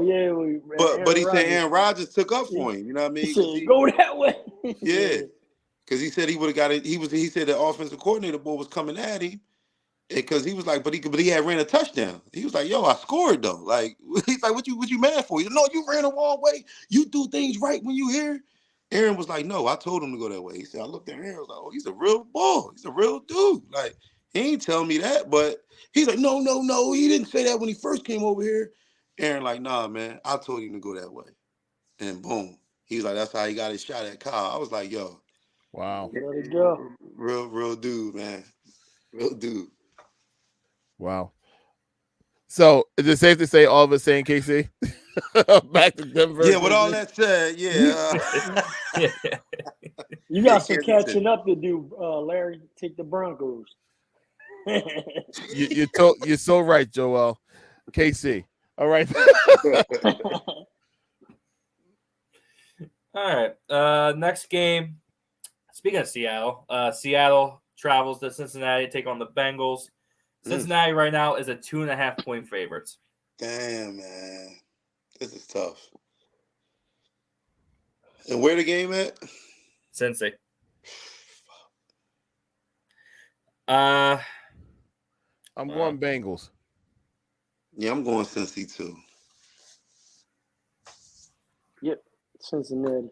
but he said Aaron Rodgers took up for him. You know what I mean? He said, "Go that way." Yeah, because he said he would have got it. He said the offensive coordinator boy was coming at him because he was like, but he had ran a touchdown. He was like, "Yo, I scored though." Like he's like, "What you mad for?" He said, "No, you ran the wrong way. You do things right when you here." Aaron was like, "No, I told him to go that way." He said, "I looked at Aaron. I was like, oh, he's a real boy. He's a real dude. Like he ain't telling me that, but he's like, no, he didn't say that when he first came over here." Aaron like, "Nah, man, I told him to go that way." And boom, he was like, "That's how he got his shot at Kyle." I was like, "Yo, Wow, Let it go. real dude, man, real dude." wow. So is it safe to say all of us saying KC? Back to Denver. Yeah, with all that said, yeah. You got some Kansas catching City. up to do, Larry. Take the Broncos. You're so right, Joel. KC. All right. All right. Next game. Speaking of Seattle, Seattle travels to Cincinnati to take on the Bengals. Cincinnati right now is a 2.5-point favorites. Damn, man. This is tough. And where the game at? Cincy. I'm going Bengals. Yeah, I'm going Cincy too. Yep, Cincinnati.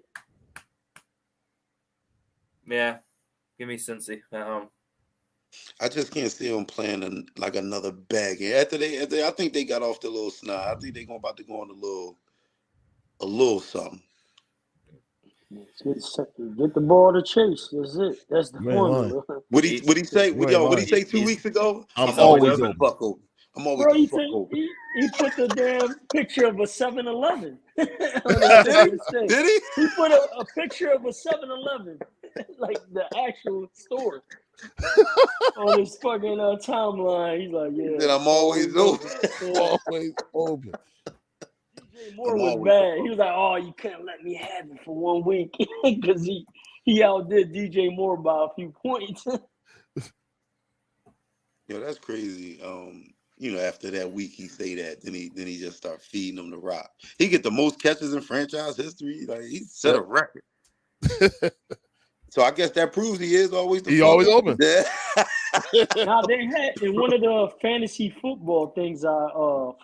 Yeah, give me Cincy at home. I just can't see them playing like another bag. After I think they got off the little snide. I think they're about to go on a little something. Get the ball to Chase. That's it. That's the formula. What he say? What he say 2 weeks ago? I'm always open. Fuck open. I'm always Bro, the fuck open. he put the damn picture of a 7-Eleven. Did he? He put a picture of a 7-Eleven, like the actual store, on his fucking timeline. He's like, yeah. Then I'm always open. Always open. DJ Moore was bad. He was like, oh, you couldn't let me have it for 1 week because he outdid DJ Moore by a few points. Yo, that's crazy. After that week he say that, then he just start feeding him the rock. He get the most catches in franchise history. Like he set a record. So I guess that proves he is always always open. Yeah. Now they had in one of the fantasy football things I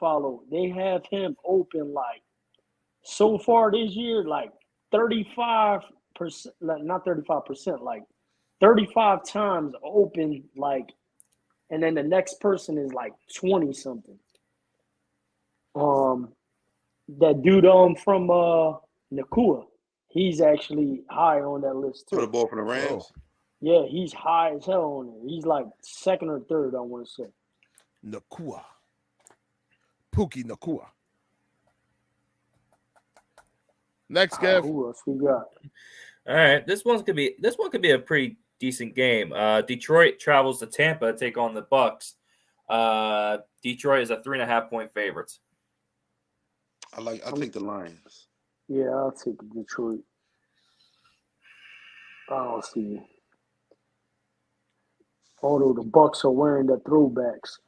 follow, they have him open like so far this year, like 35%, like not 35%, like 35 times open, like. And then the next person is like 20 something. That dude from Nakua, he's actually high on that list too. For the ball from the Rams. Yeah, he's high as hell on it. He's like second or third, I want to say. Nakua. Pookie Nakua. Next, Kev. Who else we got? All right, this one could be a pretty decent game. Detroit travels to Tampa to take on the Bucks. Detroit is a 3.5-point favorites. I'll take the Lions. Yeah, I'll take Detroit. I don't see. Although the Bucks are wearing the throwbacks.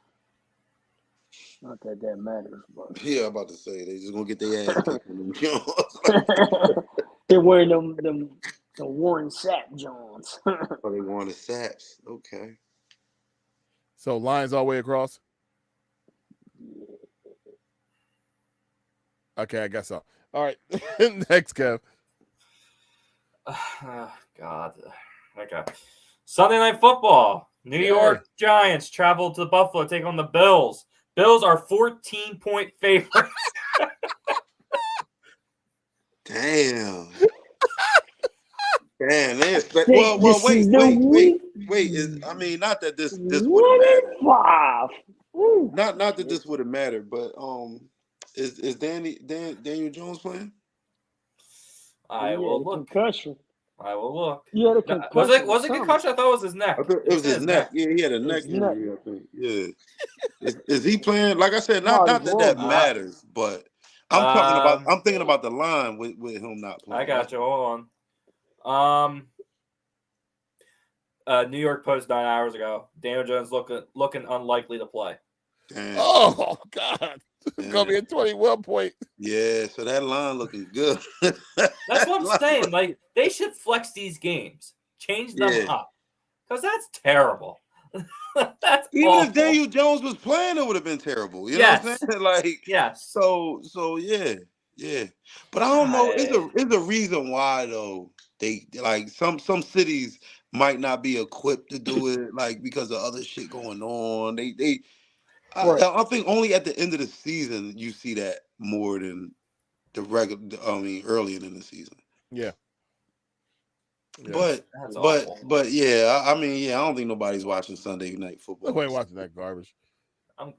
Not that matters, but yeah, I'm about to say they just gonna get their ass kicked. They're wearing them the Warren Sapp Jones. Oh, they wanted Saps. Okay. So Lions all the way across? Okay, I guess so. All right. Next, Kev. Oh, God. Okay. Sunday Night Football. New York Giants travel to Buffalo to take on the Bills. Bills are 14-point favorites. Damn. Damn, they expect. Well, wait. Not that this would matter. Not that this would have mattered, but is Daniel Jones playing? I will look. Concussion. I will look. Yeah, the concussion. Was it concussion? I thought it was his neck. It was his neck. Yeah, he had a neck injury, I think. Yeah. Is he playing? Like I said, not that matters, but I'm thinking about the line with him not playing. I got you. Hold on. New York Post 9 hours ago. Daniel Jones looking unlikely to play. Damn. Oh God, it's gonna be a 21 point. Yeah, so that line looking good. That's what I'm saying. Like, they should flex these games, change them up, because that's terrible. That's even awful. if Daniel Jones was playing, it would have been terrible. You know what I'm saying? Like, yes. So yeah. But I don't know. It's a reason why though. They like some cities might not be equipped to do it, like because of other shit going on. I think only at the end of the season you see that more than the regular. I mean, earlier in the season. Yeah. But yeah, I mean, I don't think nobody's watching Sunday night football. Nobody watching that garbage. No.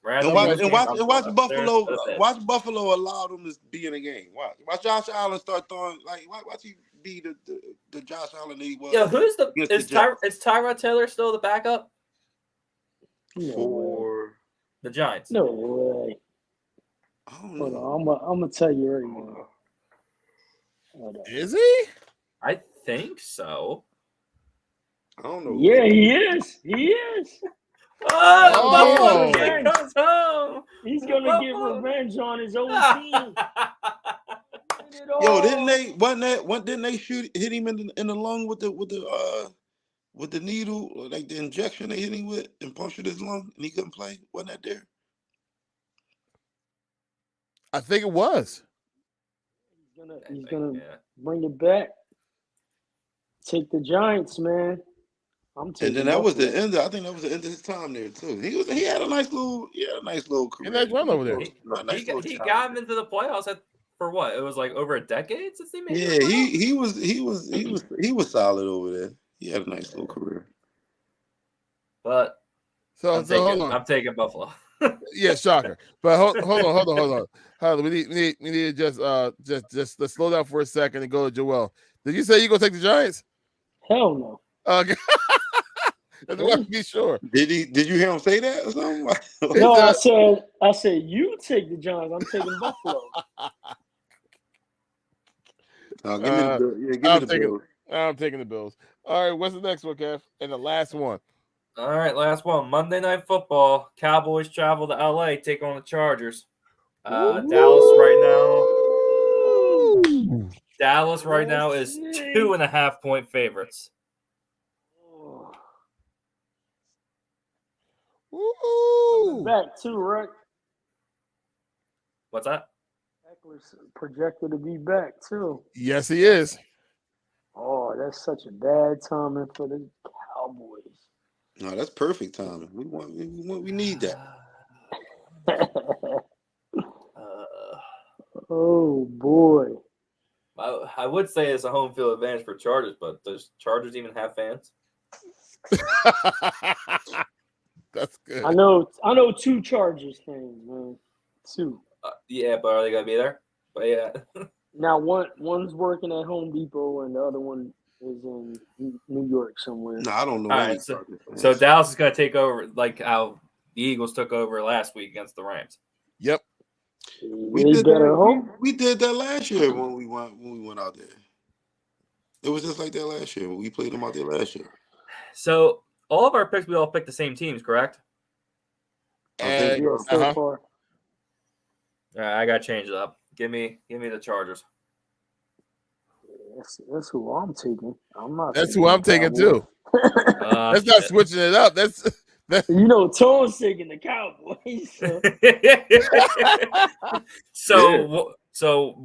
And watch Buffalo. Watch Buffalo allow them to be in a game. Watch Josh Allen start throwing watch he be the Josh Allen that he was. Yeah, is Tyrod Taylor still the backup for the Giants? No way. Hold on, I'm gonna tell you right now. Is he? I think so. I don't know. Yeah, he is. He is. Oh, Buffalo comes home. He's gonna get revenge on his old team. Yo, didn't they hit him in the lung with the needle, like the injection they hit him with and punctured his lung and he couldn't play? Wasn't that there? I think it was. He's gonna bring it back. Take the Giants, man. And then that was the end. I think that was the end of his time there too. He had a nice little career. Nice run over there. He got him into the playoffs for what? It was like over a decade since he made. Yeah, he was solid over there. He had a nice little career. But I'm taking Buffalo. Yeah, shocker. But hold on. We need to just let's slow down for a second and go to Joel. Did you say you gonna take the Giants? Hell no. Okay. I want to be sure. Did you hear him say that or something? No, I said you take the Giants. I'm taking Buffalo. I'm taking the Bills. All right, what's the next one, Kev? And the last one. All right, last one. Monday Night Football. Cowboys travel to LA, take on the Chargers. Dallas right now is 2.5-point favorites. Back too, right? What's that? Eckler's projected to be back too. Yes, he is. Oh, that's such a bad timing for the Cowboys. No, that's perfect timing. We need that. Oh boy. I would say it's a home field advantage for Chargers, but does Chargers even have fans? That's good. I know 2 Chargers fans, man. 2. Yeah, but are they gonna be there? But yeah. Now one's working at Home Depot and the other one is in New York somewhere. No, I don't know. All right, so Dallas is gonna take over like how the Eagles took over last week against the Rams. Yep. We did that last year when we went out there. It was just like that last year when we played them out there last year. So all of our picks, we all picked the same teams, correct? So far. All right, I gotta change it up. Give me the Chargers. That's who I'm taking. That's who I'm taking too. That's not switching it up. That's Tone's taking the Cowboys. So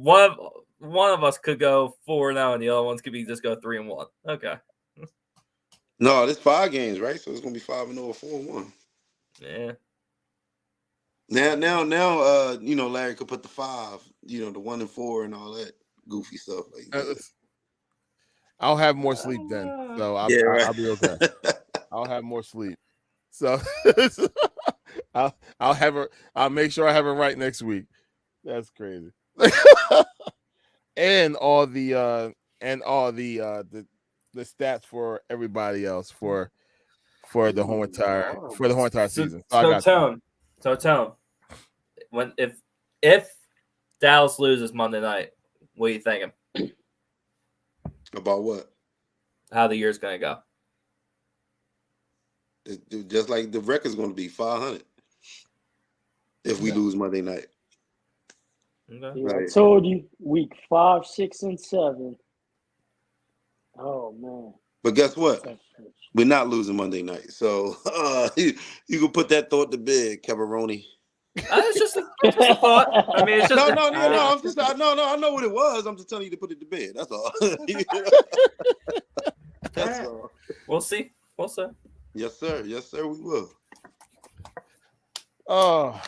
one of us could go 4-0, and the other ones could be just go 3-1. Okay. No, there's 5 games, right? So it's gonna be 5-0 or 4-1. Yeah. Now, Larry could put the 5, the 1 and 4 and all that goofy stuff. I'll have more sleep then, so I'll be okay. I'll have more sleep, so I'll make sure I have it right next week. That's crazy. and all the stats for everybody else for the whole entire season. So Tone, if Dallas loses Monday night, what are you thinking? About what? How the year's gonna go? Just like the record's going to be 500 if we lose Monday night. Okay. Yeah, Right. I told you, week 5, 6, and 7. Oh man! But guess what? Tough stretch. We're not losing Monday night, so you can put that thought to bed, Cabaroni. It's just a thought. I mean, it's just No. I'm just I know what it was. I'm just telling you to put it to bed. That's all. That's all. We'll see. We'll see. Yes, sir. Yes, sir. We will. Oh,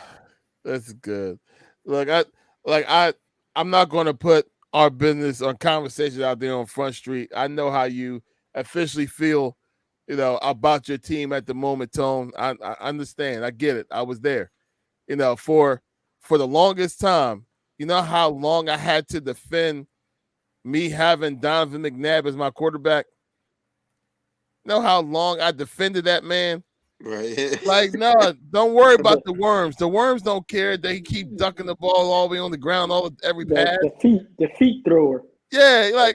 that's good. Look, I'm not going to put our business on conversations out there on Front Street. I know how you officially feel, about your team at the moment, Tone. I understand. I get it. I was there. For the longest time, you know how long I had to defend me having Donovan McNabb as my quarterback? You know how long I defended that man? Right. Like, no, don't worry about the worms. The worms don't care. They keep ducking the ball all the way on the ground, every pass. The feet thrower. Yeah,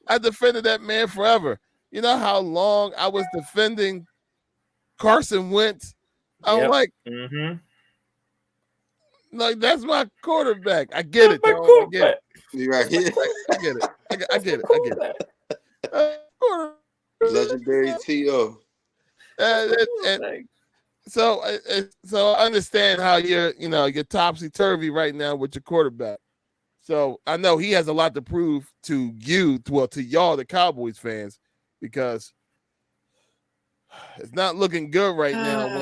I defended that man forever. You know how long I was defending Carson Wentz? I'm like, like, that's my quarterback. I get it. I get it. You're right. I get it. I get it. Legendary T.O. So I understand how you're topsy-turvy right now with your quarterback. So I know he has a lot to prove to you, to y'all, the Cowboys fans, because it's not looking good right now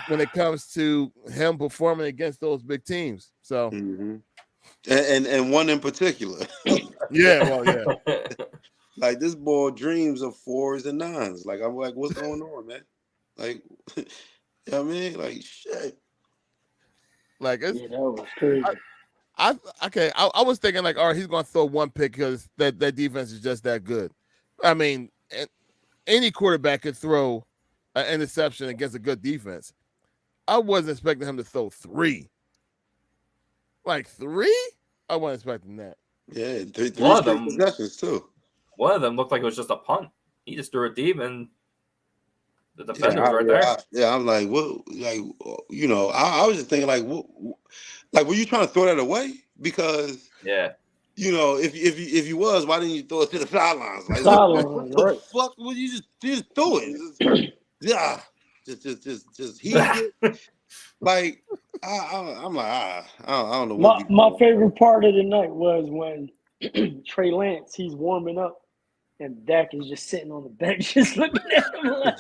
when it comes to him performing against those big teams. So and one in particular. Yeah. Like, this boy dreams of 4s and 9s. Like, I'm like, what's going on, man? Like, you know what I mean? Like, shit. Like, that was crazy. I was thinking, like, all right, he's going to throw one pick because that defense is just that good. I mean, any quarterback could throw an interception against a good defense. I wasn't expecting him to throw 3. Like 3? I wasn't expecting that. Yeah, three One of straight them- possessions too. One of them looked like it was just a punt. He just threw it deep, and the defender was right there. I'm like, what? Like, I was just thinking, like, what? Like, were you trying to throw that away? Because if you was, why didn't you throw it to the sidelines? Like, what the fuck? Well, you just threw it. Yeah, just he. Like, I'm like, I don't know. My favorite part of the night was when Trey Lance, he's warming up, and Dak is just sitting on the bench, just looking at him like,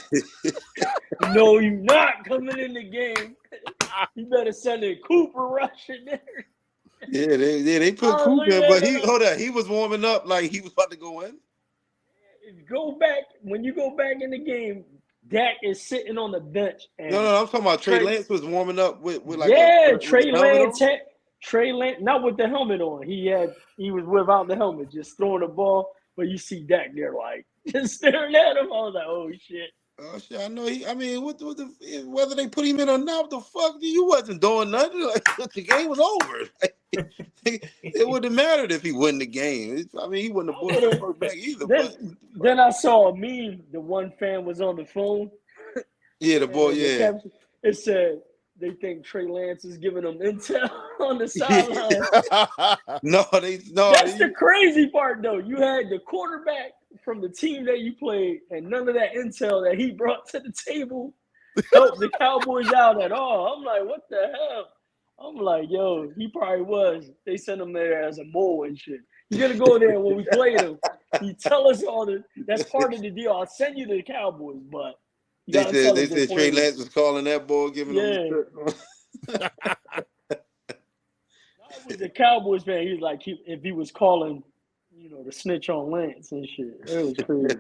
"No, you're not coming in the game. You better send in Cooper Rush in there." Yeah, they put Cooper in, but he was warming up like he was about to go in. When you go back in the game, Dak is sitting on the bench. And no, I'm talking about Trey Lance was warming up with like Trey Lance, not with the helmet on. He was without the helmet, just throwing the ball. But you see Dak there, like, just staring at him. I was like, oh shit. Oh shit! I know. Whether they put him in or not, what the fuck? You wasn't doing nothing. Like, the game was over. It wouldn't have mattered if he won the game. I mean, he wouldn't have brought the first back either. Then I saw a meme. The one fan was on the phone. Yeah, the boy. Yeah. It said they think Trey Lance is giving them intel on the sideline. That's the crazy part, though. You had the quarterback from the team that you played, and none of that intel that he brought to the table helped the Cowboys out at all. I'm like, what the hell? I'm like, yo, he probably was. They sent him there as a mole and shit. You gotta go there when we played him. You tell us all that's part of the deal. I'll send you to the Cowboys, but they said Trey Lance was calling that ball, giving him I was the Cowboys fan. He was like, if he was calling, the snitch on Lance and shit. It was crazy.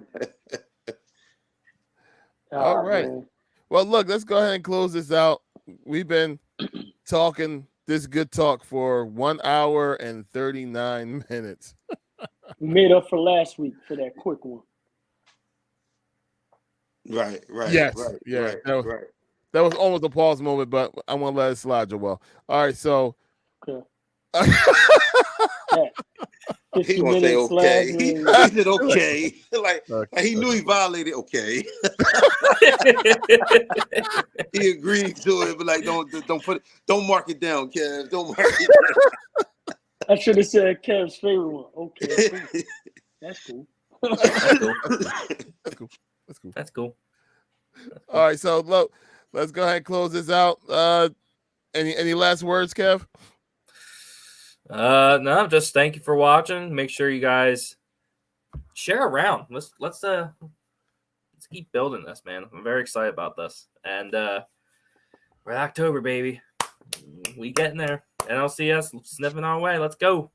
All right. Man. Well, look, let's go ahead and close this out. We've been talking this good talk for 1 hour and 39 minutes. We made up for last week for that quick one. Right. Yes. Right. Yeah. That was almost a pause moment, but I want to let it slide, Joel. All right. So He gonna say okay. He said okay. like he knew he violated okay. He agreed to it, but like don't mark it down, Kev. Don't mark it down. I should have said Kev's favorite one. Okay, cool. That's cool. That's cool. All right, so look, let's go ahead and close this out. Any last words, Kev? No, just thank you for watching. Make sure you guys share around. Let's keep building this, man. I'm very excited about this. And we're in October, baby. We getting there. NLCS sniffing our way. Let's go.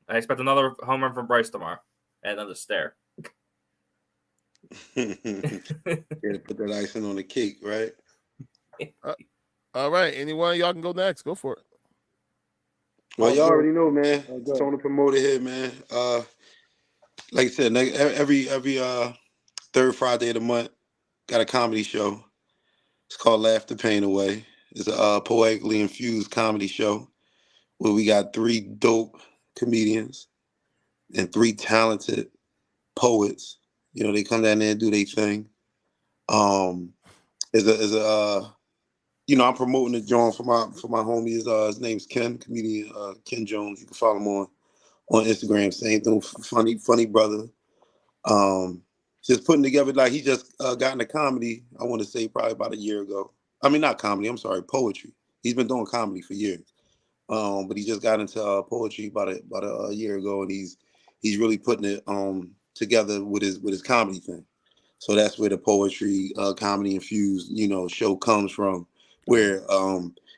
I expect another home run from Bryce tomorrow. And another stare. Yeah, put that icing on the cake, right? All right. Anyone of y'all can go next. Go for it. Well, y'all already know, man. Tony promoter here, man. Like I said, every third Friday of the month, got a comedy show. It's called Laugh the Pain Away. It's a poetically infused comedy show where we got 3 dope comedians and 3 talented poets. You know, they come down there and do their thing. You know, I'm promoting the joint for my homie. His name's Ken, comedian Ken Jones. You can follow him on Instagram. Same thing, funny brother. Just putting together, like he just got into comedy. I want to say probably about a year ago. I mean, not comedy. I'm sorry, poetry. He's been doing comedy for years, but he just got into poetry about a year ago, and he's really putting it together with his comedy thing. So that's where the poetry, comedy infused, you know, show comes from, where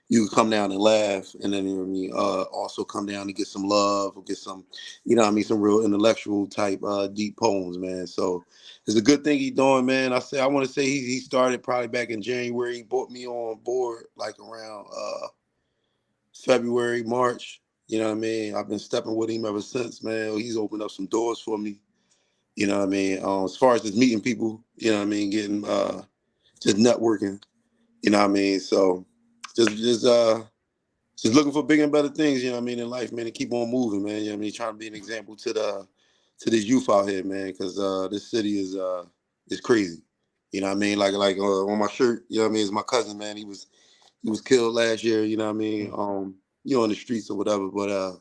you come down and laugh, and then also come down and get some love or get some, you know what I mean, some real intellectual type deep poems, man. So it's a good thing he's doing, man. I want to say he started probably back in January. He brought me on board like around February, March. You know what I mean? I've been stepping with him ever since, man. He's opened up some doors for me. You know what I mean? As far as just meeting people, you know what I mean, getting just networking, you know what I mean? So just looking for bigger and better things, you know what I mean, in life, man, and keep on moving, man. You know what I mean? Trying to be an example to this youth out here, man, because this city is crazy. You know what I mean? Like on my shirt, you know what I mean, it's my cousin, man. He was killed last year, you know what I mean? You know, in the streets or whatever, but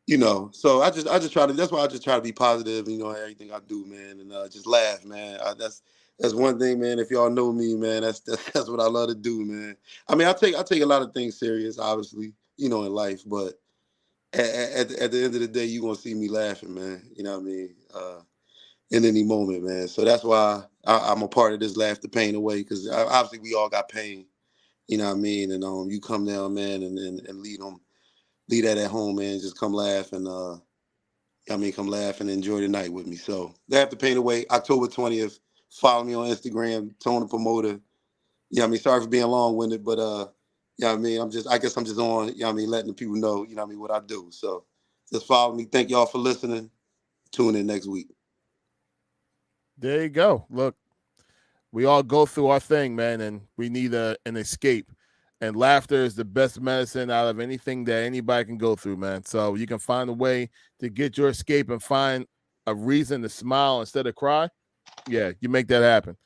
you know, so I just try to. That's why I just try to be positive, you know, everything I do, man, and just laugh, man. That's one thing, man. If y'all know me, man, that's what I love to do, man. I mean, I take a lot of things serious, obviously, you know, in life, but at the end of the day, you gonna see me laughing, man. You know what I mean? In any moment, man. So that's why I'm a part of this Laugh the Pain Away, because obviously we all got pain, you know what I mean? And you come down, man, and leave that at home, man. Just come laugh and come laugh and enjoy the night with me. So Laugh the Pain Away, October 20th. Follow me on Instagram, Tony Promoter. You know what I mean? Sorry for being long-winded, but you know what I mean? I guess I'm just on, you know what I mean, letting the people know, you know what I mean, what I do. So just follow me. Thank y'all for listening. Tune in next week. There you go. Look, we all go through our thing, man, and we need an escape. And laughter is the best medicine out of anything that anybody can go through, man. So you can find a way to get your escape and find a reason to smile instead of cry. Yeah, you make that happen.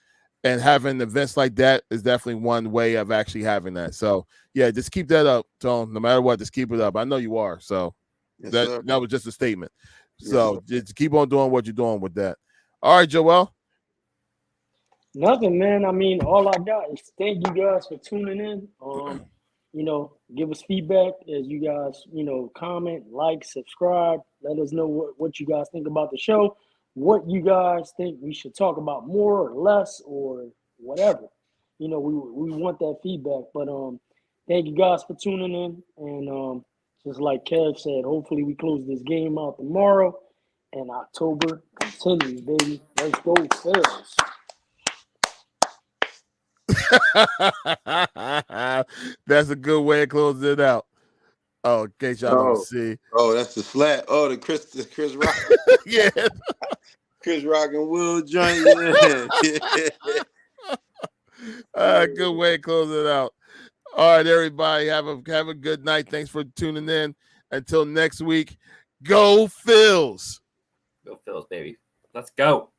And having events like that is definitely one way of actually having that. So, yeah, just keep that up, Tone. No matter what, just keep it up. I know you are. So Yes, that was just a statement. Yes, So just keep on doing what you're doing with that. All right, Joel. Nothing, man. I mean, all I got is thank you guys for tuning in. You know, give us feedback as you guys, you know, comment, like, subscribe. Let us know what you guys think about the show, what you guys think we should talk about more or less or whatever. You know, we want that feedback. But thank you guys for tuning in. And just like Kev said, hopefully we close this game out tomorrow. And October continues, baby. Let's go, Phillies. That's a good way of closing it out. Oh, in case y'all don't see. Oh, that's the slap. Oh, the Chris Rock. Yeah. Chris Rock and Will joint. Yeah. Good way of closing it out. All right, everybody, have a good night. Thanks for tuning in. Until next week, go Phils. Go Phils, baby. Let's go.